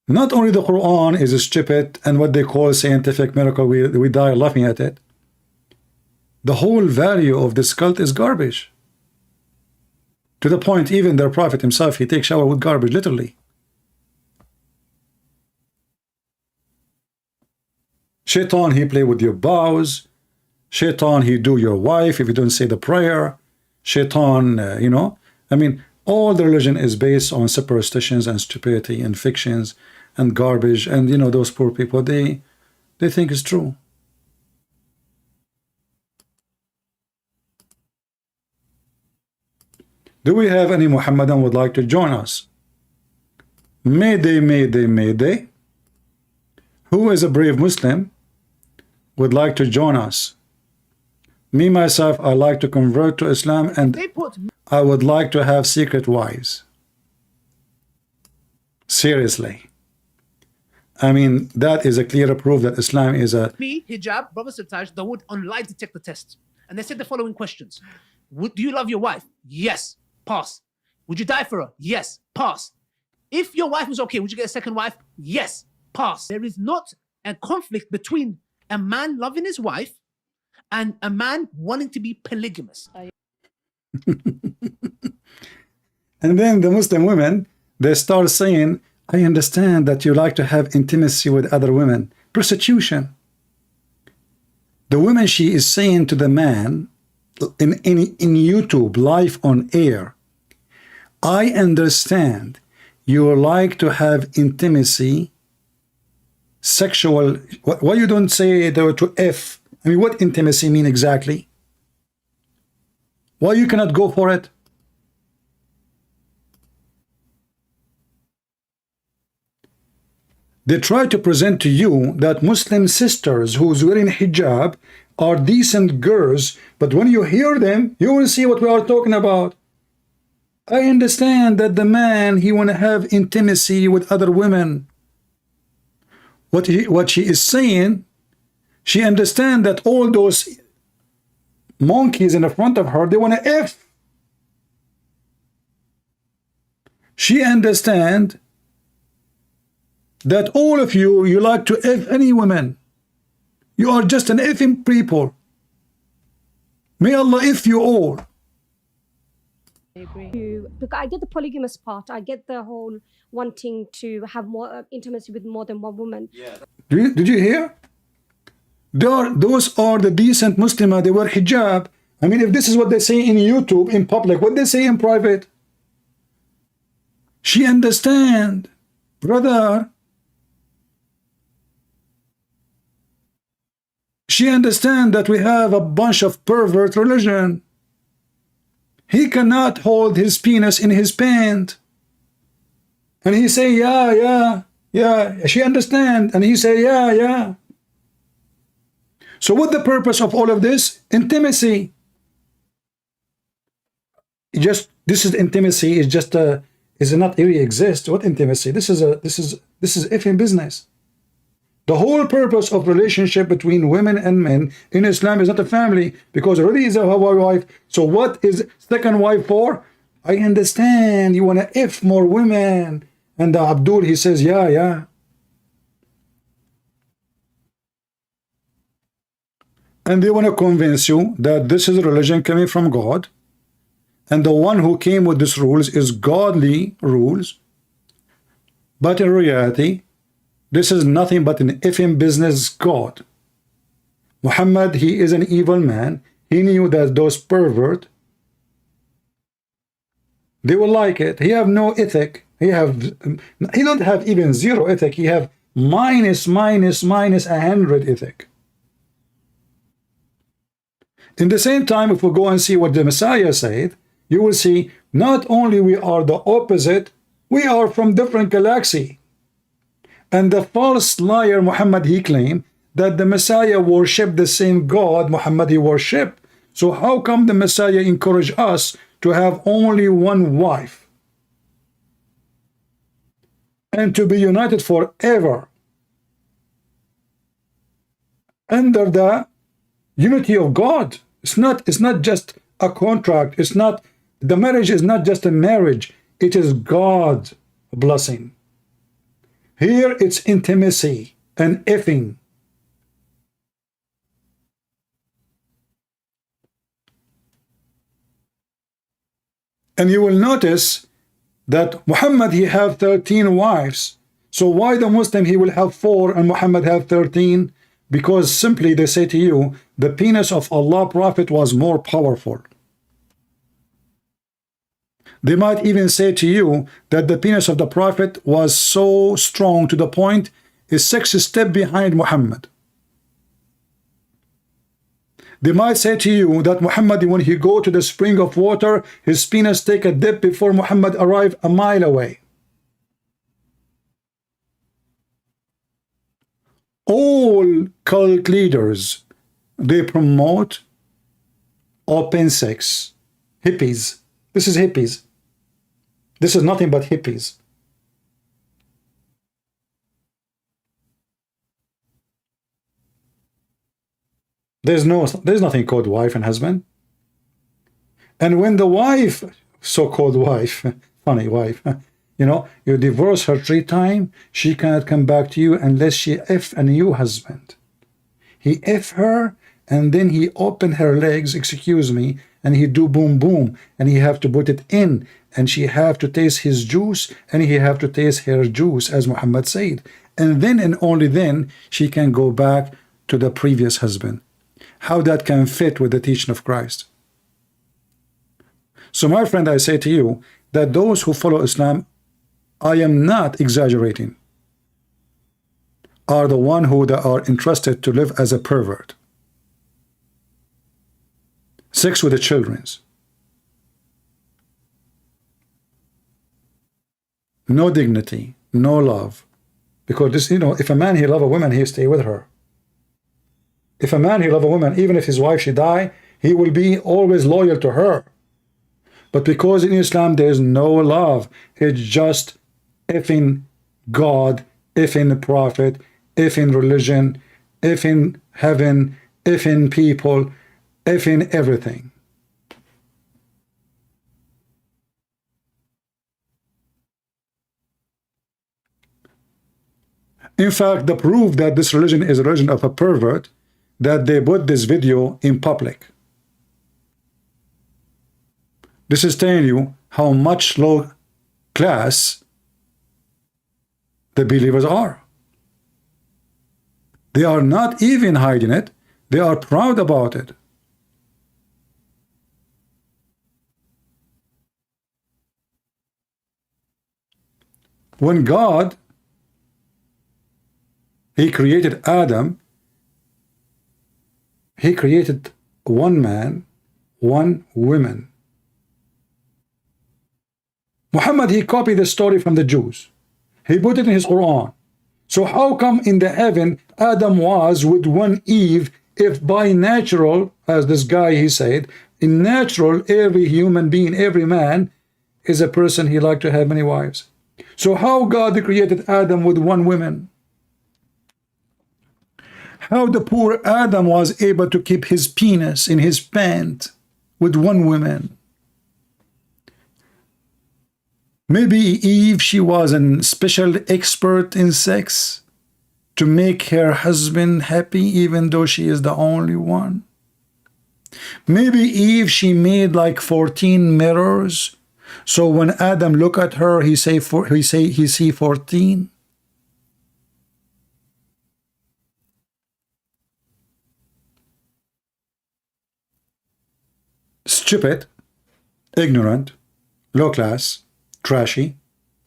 Not only the Quran is stupid and what they call scientific miracle, we die laughing at it. The whole value of this cult is garbage. To the point, even their prophet himself, he takes shower with garbage, literally. Shaitan, he play with your vows. Shaitan, he do your wife if you don't say the prayer. Shaitan, you know, I mean, all the religion is based on superstitions and stupidity and fictions and garbage, and you know, those poor people, they think it's true. Do we have any Muhammadan would like to join us? Mayday, mayday, mayday. Who is a brave Muslim would like to join us? Me, myself, I like to convert to Islam, and I would like to have secret wives. Seriously. I mean, that is a clear proof that Islam is a... Me, hijab, brother Sataj, they would on lie detector test. And they said the following questions. Do you love your wife? Yes. Pass. Would you die for her? Yes. Pass. If your wife was okay, would you get a second wife? Yes. Pass. There is not a conflict between a man loving his wife and a man wanting to be polygamous. And then the Muslim women, they start saying, I understand that you like to have intimacy with other women. Prostitution. The woman, she is saying to the man in YouTube, live on air, I understand you like to have intimacy, sexual. Why you don't say to F? I mean, what intimacy mean exactly? Why you cannot go for it? They try to present to you that Muslim sisters who's wearing hijab are decent girls, but when you hear them, you will see what we are talking about. I understand that the man, he want to have intimacy with other women. What she is saying, she understand that all those monkeys in the front of her, they want to F. She understand that all of you, you like to F any woman. You are just an effing people. May Allah F you all. I agree. Because I get the polygamous part. I get the whole wanting to have more intimacy with more than one woman. Yeah. Did you hear? Those are the decent Muslims. They wear hijab. I mean, if this is what they say in YouTube, in public, what they say in private? She understand, brother. She understand that we have a bunch of pervert religion. He cannot hold his penis in his pant. And he say, yeah, she understand. And he say, yeah. So what the purpose of all of this? Intimacy. This is intimacy. Is just is not really exist. What intimacy? This is effing business. The whole purpose of relationship between women and men in Islam is not a family, because already is a wife. So what is second wife for? I understand you want to F more women. And Abdul, he says, yeah. And they want to convince you that this is a religion coming from God, and the one who came with these rules is godly rules. But in reality, this is nothing but an effing business god. Muhammad, he is an evil man. He knew that those pervert, they will like it. He have no ethic. He don't have even zero ethic. He have minus 100 ethic. In the same time, if we go and see what the Messiah said, you will see not only we are the opposite, we are from different galaxy. And the false liar Muhammad, he claimed that the Messiah worshiped the same God Muhammad he worshiped. So how come the Messiah encouraged us to have only one wife and to be united forever under the unity of God? It's not just a contract. The marriage is not just a marriage. It is God's blessing. Here it's intimacy and effing. And you will notice that Muhammad, he have 13 wives. So why the Muslim, he will have 4 and Muhammad have 13? Because simply they say to you, the penis of Allah Prophet was more powerful. They might even say to you that the penis of the Prophet was so strong to the point is 6 steps behind Muhammad. They might say to you that Muhammad, when he go to the spring of water, his penis take a dip before Muhammad arrived a mile away. All cult leaders, they promote open sex. Hippies. This is hippies. This is nothing but hippies. There's nothing called wife and husband. And when the wife, so-called wife, funny wife, you divorce her 3 times, she cannot come back to you unless she F a new husband. He F her, and then he open her legs, excuse me, and he do boom boom, and he have to put it in, and she have to taste his juice, and he have to taste her juice, as Muhammad said. And then and only then she can go back to the previous husband. How that can fit with the teaching of Christ? So my friend, I say to you that those who follow Islam, I am not exaggerating, are the one who are entrusted to live as a pervert. Sex with the children's. No dignity, no love. Because this, if a man he love a woman, he stay with her. If a man he love a woman, even if his wife she die, he will be always loyal to her. But because in Islam there is no love, it's just effing God, effing prophet, effing religion, effing heaven, effing people, effing everything. In fact, the proof that this religion is a religion of a pervert, that they put this video in public. This is telling you how much low class the believers are. They are not even hiding it. They are proud about it. When God, he created Adam, he created one man, one woman. Muhammad, he copied the story from the Jews. He put it in his Quran. So how come in the heaven Adam was with one Eve, if by natural, as this guy he said, in natural, every human being, every man is a person he like to have many wives. So how God created Adam with one woman? How the poor Adam was able to keep his penis in his pant with one woman? Maybe Eve, she was a special expert in sex to make her husband happy, even though she is the only one. Maybe Eve, she made like 14 mirrors, so when Adam look at her, he see 14. Stupid, ignorant, low class, trashy,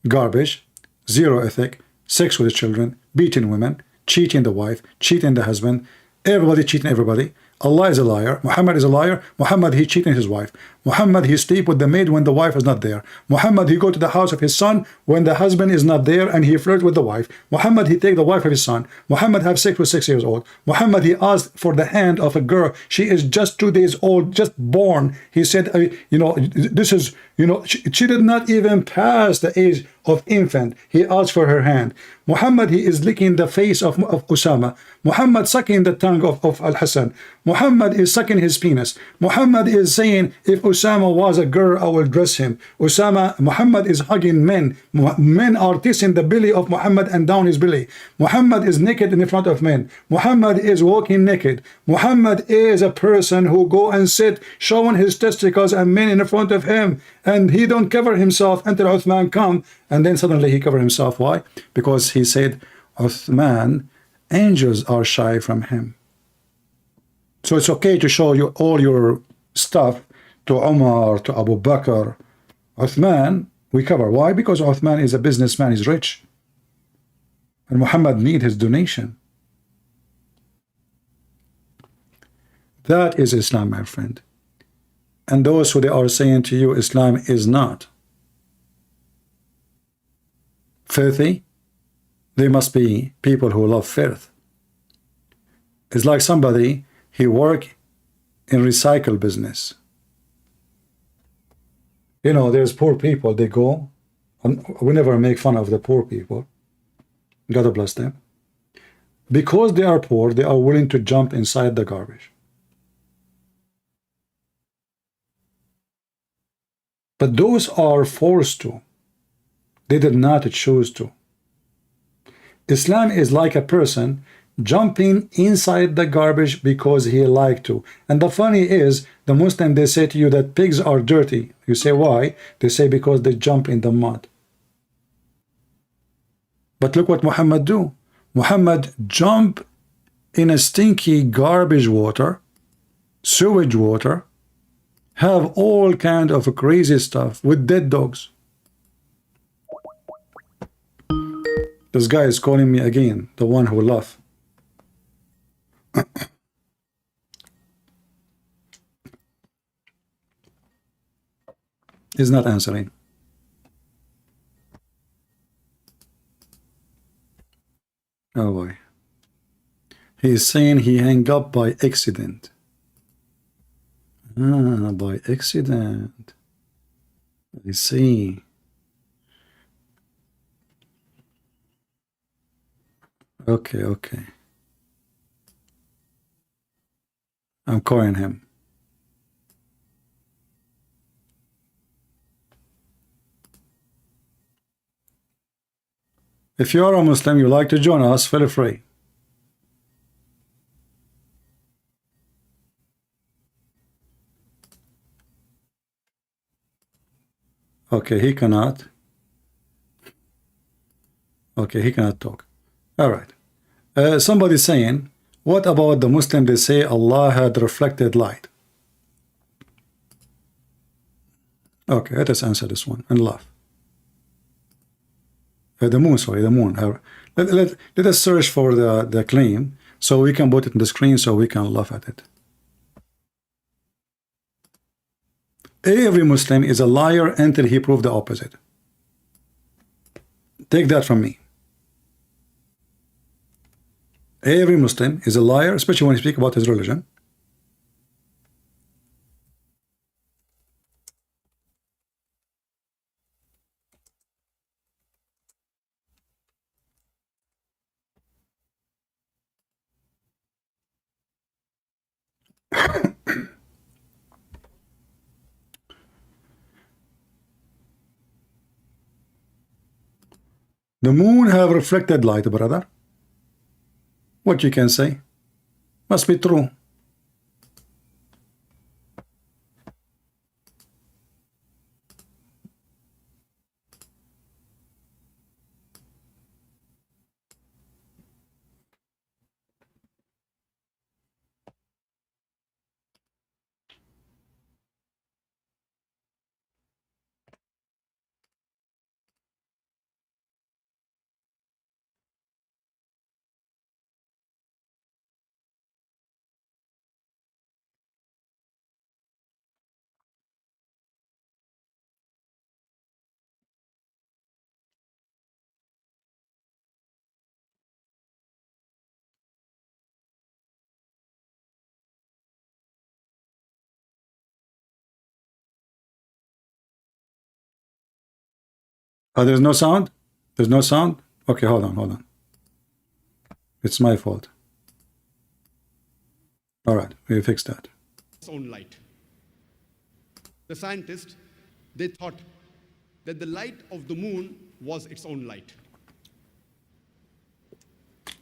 garbage, zero ethic, sex with children, beating women, cheating the wife, cheating the husband, everybody cheating everybody. Allah is a liar. Muhammad is a liar. Muhammad, he cheating his wife. Muhammad, he sleep with the maid when the wife is not there. Muhammad, he go to the house of his son when the husband is not there and he flirt with the wife. Muhammad, he take the wife of his son. Muhammad have sex with 6 years old. Muhammad, he asked for the hand of a girl. She is just 2 days old, just born. He said, you know, this is, you know, she did not even pass the age of infant. He asked for her hand. Muhammad, he is licking the face of Osama. Muhammad sucking the tongue of Al-Hassan. Muhammad is sucking his penis. Muhammad is saying, if Osama was a girl, I will dress him. Muhammad is hugging men. Men are kissing the belly of Muhammad and down his belly. Muhammad is naked in front of men. Muhammad is walking naked. Muhammad is a person who go and sit showing his testicles and men in front of him, and he don't cover himself until Uthman come, and then suddenly he cover himself. Why? Because he said, Uthman, angels are shy from him. So it's okay to show you all your stuff to Umar, to Abu Bakr. Uthman, we cover. Why? Because Uthman is a businessman, he's rich. And Muhammad need his donation. That is Islam, my friend. And those who they are saying to you, Islam is not filthy, they must be people who love filth. It's like somebody, he work in recycle business. You know, there's poor people, they go, and we never make fun of the poor people. God bless them. Because they are poor, they are willing to jump inside the garbage. But those are forced to. They did not choose to. Islam is like a person jumping inside the garbage because he liked to. And the funny is, the Muslim, they say to you that pigs are dirty. You say, why? They say because they jump in the mud. But look what Muhammad do. Muhammad jump in a stinky garbage water, sewage water, have all kind of crazy stuff with dead dogs. This guy is calling me again, the one who laugh. He's not answering. Oh boy. He is saying he hung up by accident. Ah, by accident. I see. Okay, okay. I'm calling him. If you are a Muslim, you like to join us, feel free. Okay, he cannot. Okay, he cannot talk. All right. Somebody saying, what about the Muslim? They say Allah had reflected light. Okay, let us answer this one and laugh. The moon, sorry, the moon. Let us search for the claim so we can put it on the screen so we can laugh at it. Every Muslim is a liar until he proves the opposite. Take that from me. Every Muslim is a liar, especially when he speaks about his religion. The moon have reflected light, brother. What you can say? Must be true. Oh, there's no sound? There's no sound? Okay, hold on. It's my fault. All right, we fixed that. Its own light. The scientists, they thought that the light of the moon was its own light.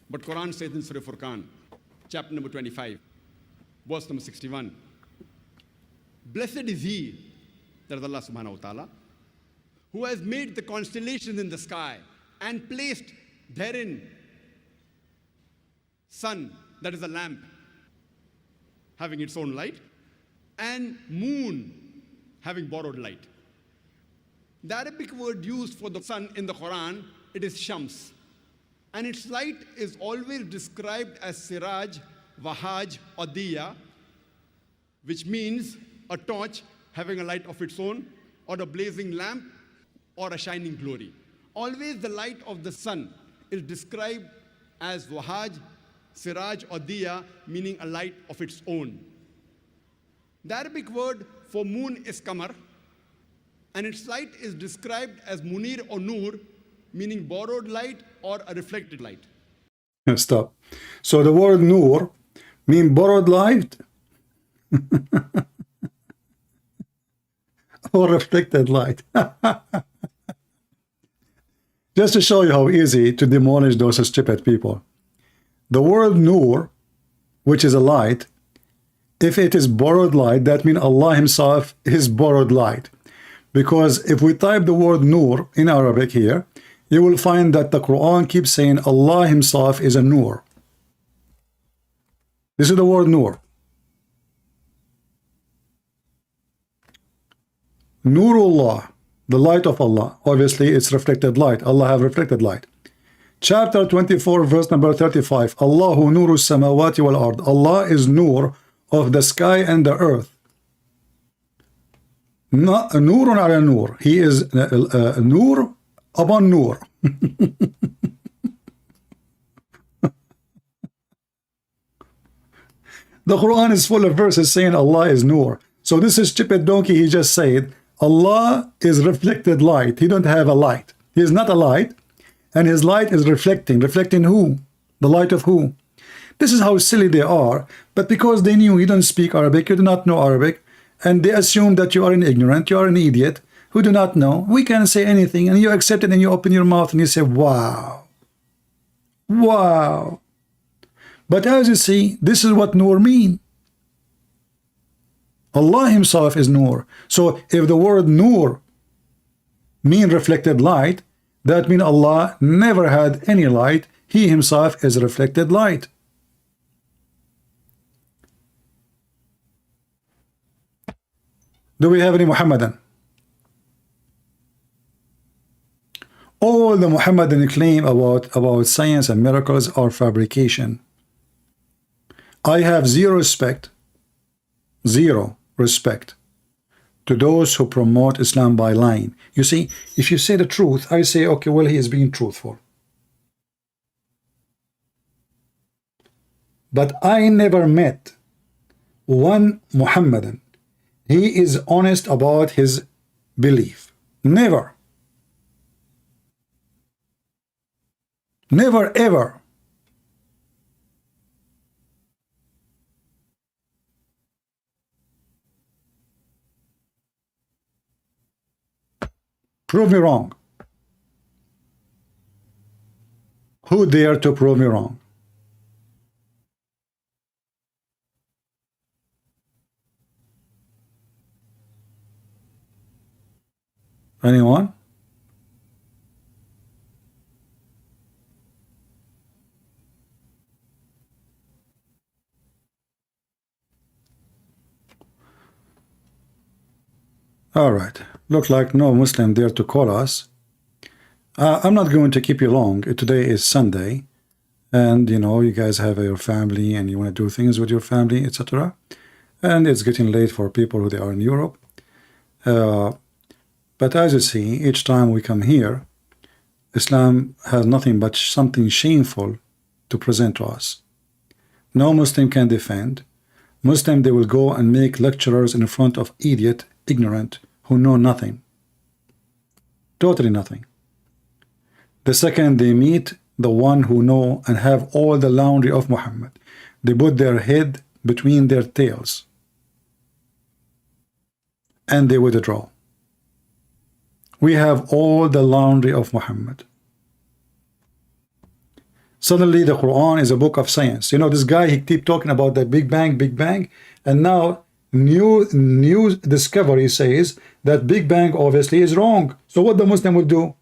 But Quran says in Surah Furqan, chapter number 25, verse number 61, blessed is he, that is Allah subhanahu wa ta'ala, who has made the constellations in the sky and placed therein sun, that is a lamp, having its own light, and moon, having borrowed light. The Arabic word used for the sun in the Quran, it is shams. And its light is always described as siraj, wahaj, or diya, which means a torch having a light of its own, or a blazing lamp, or a shining glory. Always the light of the sun is described as wahaj, siraj, or diya, meaning a light of its own. The Arabic word for moon is qamar, and its light is described as munir or nur, meaning borrowed light or a reflected light. Stop. So the word nur mean borrowed light or reflected light. Just to show you how easy to demolish those stupid people. The word nur, which is a light, if it is borrowed light, that means Allah himself is borrowed light. Because if we type the word nur in Arabic here, you will find that the Quran keeps saying Allah himself is a nur. This is the word nur. Nurullah, the light of Allah. Obviously, it's reflected light. Allah have reflected light. Chapter 24, verse number 35. Allahu nuru samawati wal ard. Allah is nur of the sky and the earth. Not nurun ala nur. He is nur upon nur. The Quran is full of verses saying Allah is nur. So this is stupid donkey, he just said Allah is reflected light. He don't have a light. He is not a light, and his light is reflecting. Reflecting who? The light of who? This is how silly they are. But because they knew you don't speak Arabic, you do not know Arabic, and they assume that you are an ignorant, you are an idiot who do not know, we can say anything, and you accept it, and you open your mouth and you say, wow. Wow. But as you see, this is what nur mean. Allah himself is nur. So if the word nur mean reflected light, that means Allah never had any light. He himself is reflected light. Do we have any Muhammadan? All the Muhammadan claim about science and miracles are fabrication. I have zero respect to those who promote Islam by lying. You see, if you say the truth, I say, okay, well, he is being truthful. But I never met one Muhammadan. He is honest about his belief. Never. Never, ever. Prove me wrong. Who dare to prove me wrong? Anyone? All right. Look like no Muslim dare to call us. I'm not going to keep you long. Today is Sunday, and you know you guys have your family and you want to do things with your family, etc. And it's getting late for people who they are in Europe. But as you see, each time we come here, Islam has nothing but something shameful to present to us. No Muslim can defend. Muslim, they will go and make lecturers in front of idiot, ignorant, who know nothing. Totally nothing. The second they meet the one who know and have all the laundry of Muhammad, they put their head between their tails and they withdraw. We have all the laundry of Muhammad. Suddenly the Quran is a book of science. You know, this guy, he keep talking about the Big Bang, and now new discovery says that Big Bang obviously is wrong. So what the Muslim will do?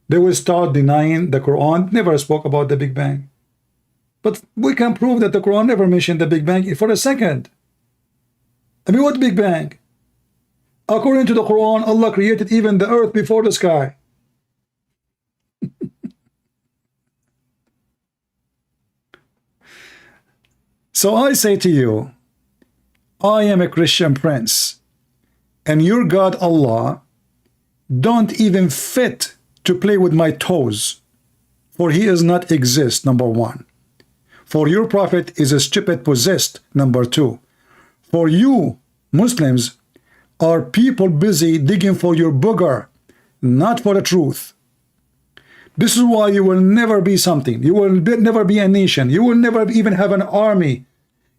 They will start denying the Quran never spoke about the Big Bang. But we can prove that the Quran never mentioned the Big Bang for a second. I mean, what Big Bang? According to the Quran, Allah created even the earth before the sky. So I say to you, I am a Christian prince, and your God Allah don't even fit to play with my toes, for he does not exist, number one. For your prophet is a stupid possessed, number two. For you Muslims are people busy digging for your booger, not for the truth. This is why you will never be something. You will never be a nation. You will never even have an army.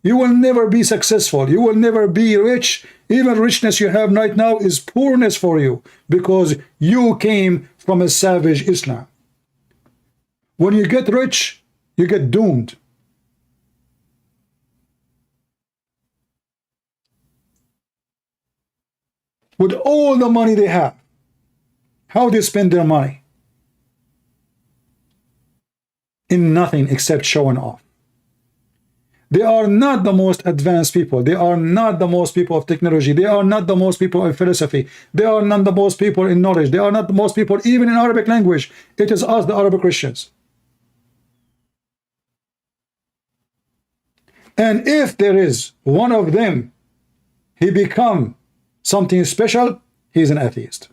You will never be successful. You will never be rich. Even richness you have right now is poorness for you, because you came from a savage Islam. When you get rich, you get doomed. With all the money they have, how they spend their money? In nothing except showing off. They are not the most advanced people. They are not the most people of technology. They are not the most people in philosophy. They are not the most people in knowledge. They are not the most people even in Arabic language. It is us, the Arabic Christians. And if there is one of them, he become something special, he is an atheist.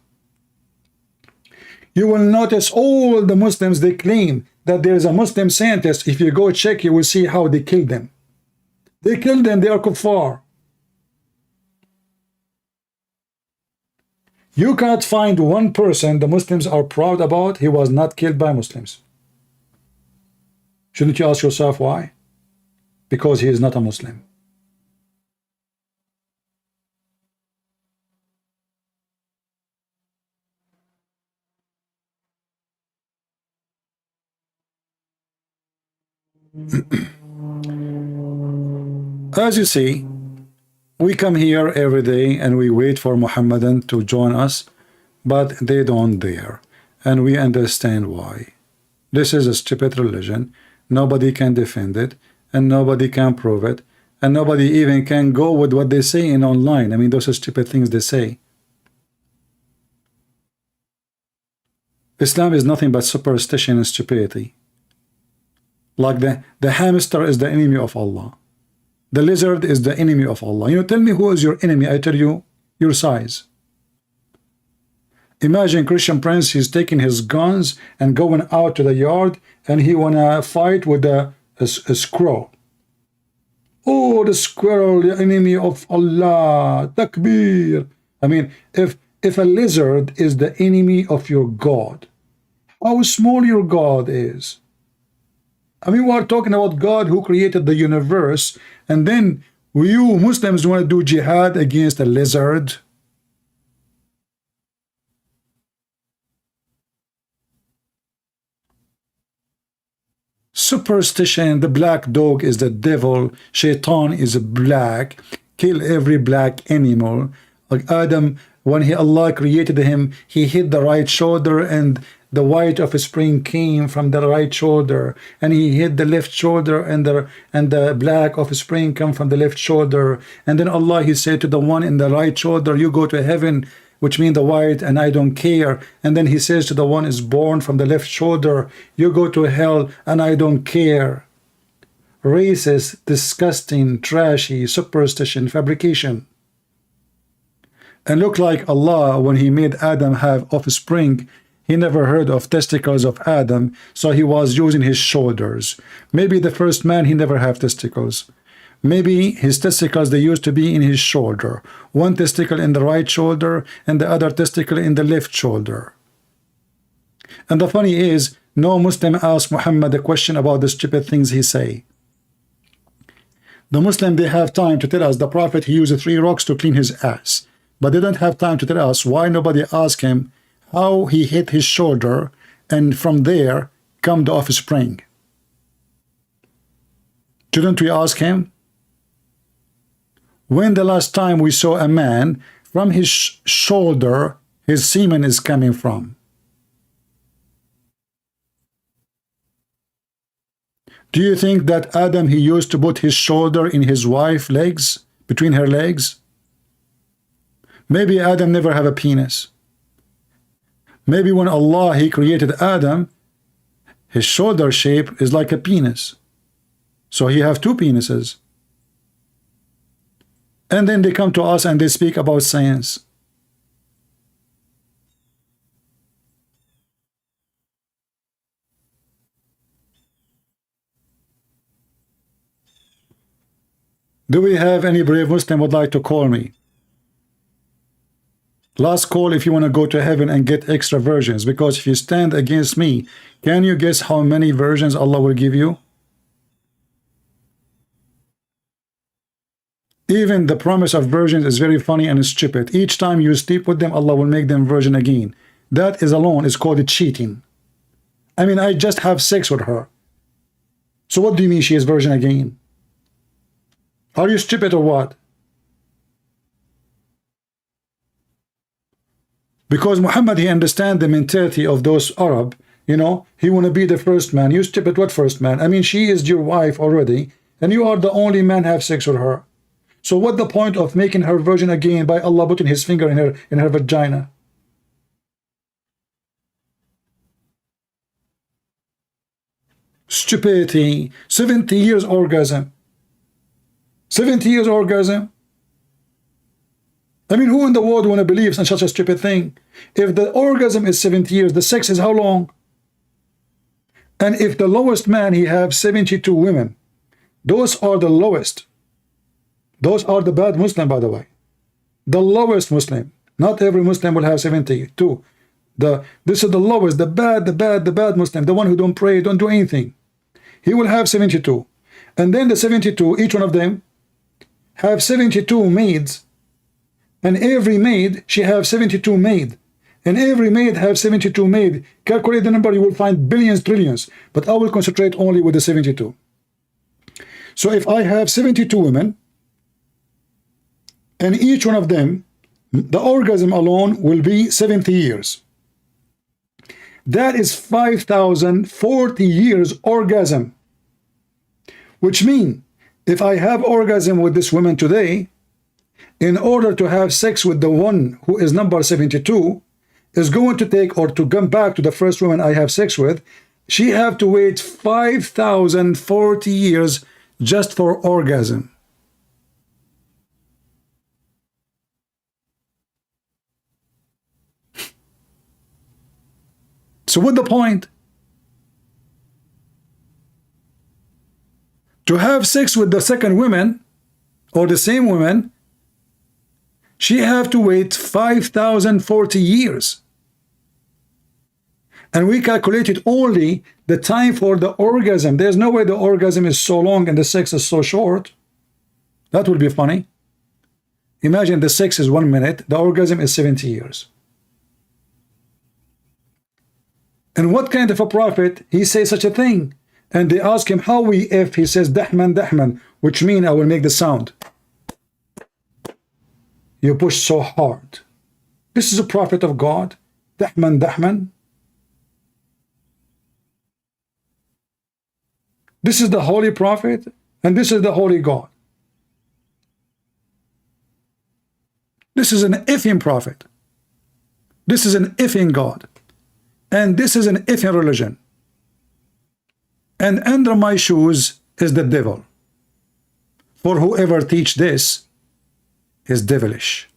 You will notice all the Muslims, they claim that there is a Muslim scientist. If you go check, you will see how they killed them. They killed them, they are kuffar. You cannot find one person the Muslims are proud about, he was not killed by Muslims. Shouldn't you ask yourself why? Because he is not a Muslim. As you see, we come here every day and we wait for Muhammadan to join us, but they don't dare, and we understand why. This is a stupid religion. Nobody can defend it, and nobody can prove it, and nobody even can go with what they say in online. I mean, those are stupid things they say. Islam is nothing but superstition and stupidity. Like the hamster is the enemy of Allah. The lizard is the enemy of Allah. You know, tell me who is your enemy. I tell you, your size. Imagine Christian Prince, he's taking his guns and going out to the yard, and he wanna fight with a squirrel. Oh, the squirrel, the enemy of Allah, takbir. I mean, if a lizard is the enemy of your God, how small your God is. I mean, we are talking about God who created the universe, and then you Muslims want to do jihad against a lizard? Superstition, the black dog is the devil, shaitan is black, kill every black animal. Like Adam, when Allah created him, he hit the right shoulder, and the white of spring came from the right shoulder, and he hit the left shoulder, and the black of spring come from the left shoulder. And then Allah, he said to the one in the right shoulder, you go to heaven, which means the white, and I don't care. And then he says to the one is born from the left shoulder, you go to hell, and I don't care. Racist, disgusting, trashy, superstition, fabrication. And look like Allah, when he made Adam have offspring, he never heard of testicles of Adam, so he was using his shoulders. Maybe the first man, he never have testicles. Maybe his testicles, they used to be in his shoulder. One testicle in the right shoulder, and the other testicle in the left shoulder. And the funny is, no Muslim asked Muhammad a question about the stupid things he say. The Muslim, they have time to tell us the Prophet, he used 3 rocks to clean his ass. But they don't have time to tell us why nobody asked him how he hit his shoulder, and from there come the offspring. Shouldn't we ask him? When the last time we saw a man, from his shoulder, his semen is coming from? Do you think that Adam, he used to put his shoulder in his wife's legs, between her legs? Maybe Adam never have a penis. Maybe when Allah, he created Adam, his shoulder shape is like a penis. So he have 2 penises. And then they come to us and they speak about science. Do we have any brave Muslim would like to call me? Last call if you want to go to heaven and get extra versions, because if you stand against me, can you guess how many versions Allah will give you? Even the promise of virgins is very funny and stupid. Each time you sleep with them, Allah will make them virgin again. That is alone is called cheating. I mean, I just have sex with her. So what do you mean she is virgin again? Are you stupid or what? Because Muhammad, he understands the mentality of those Arab, you know, he want to be the first man. You stupid, what first man? I mean, she is your wife already, and you are the only man have sex with her. So what the point of making her virgin again by Allah putting his finger in her vagina? Stupidity. 70 years orgasm. 70 years orgasm. I mean, who in the world want to believe in such a stupid thing? If the orgasm is 70 years, the sex is how long? And if the lowest man, he have 72 women, those are the lowest. Those are the bad Muslim, by the way. The lowest Muslim. Not every Muslim will have 72. This is the lowest, the bad Muslim, the one who don't pray, don't do anything. He will have 72. And then the 72, each one of them, have 72 maids. And every maid, she have 72 maid. And every maid have 72 maid. Calculate the number, you will find billions, trillions. But I will concentrate only with the 72. So if I have 72 women, and each one of them, the orgasm alone will be 70 years. That is 5,040 years orgasm. Which means, if I have orgasm with this woman today, in order to have sex with the one who is number 72, is going to take, or to come back to the first woman I have sex with, she have to wait 5,040 years just for orgasm. So what's the point? To have sex with the second woman or the same woman, she have to wait 5,040 years. And we calculated only the time for the orgasm. There's no way the orgasm is so long and the sex is so short. That would be funny. Imagine the sex is 1 minute, the orgasm is 70 years. And what kind of a prophet, he says such a thing? And they ask him, how we if? He says, dahman, dahman, which means I will make the sound. You push so hard. This is a prophet of God. Dahman, dahman. This is the holy prophet, and this is the holy God. This is an effing prophet. This is an effing God. And this is an effing religion. And under my shoes is the devil. For whoever teach this is devilish.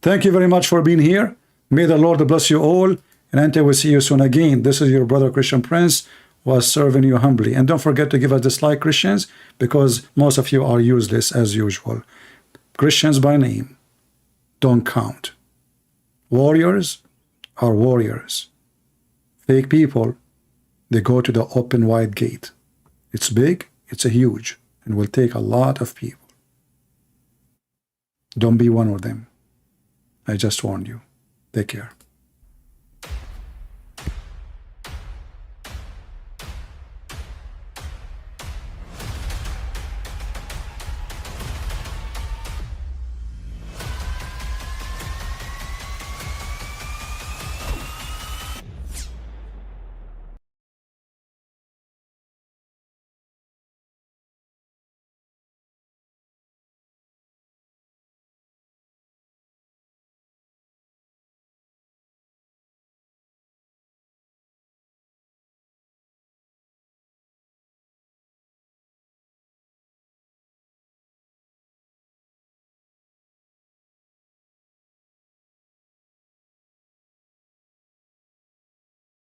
Thank you very much for being here. May the Lord bless you all. And until we see you soon again, this is your brother Christian Prince, was serving you humbly. And don't forget to give us dislike, Christians, because most of you are useless as usual. Christians by name don't count. Warriors are warriors. Fake people, they go to the open wide gate. It's big, it's a huge, and will take a lot of people. Don't be one of them. I just warned you. Take care.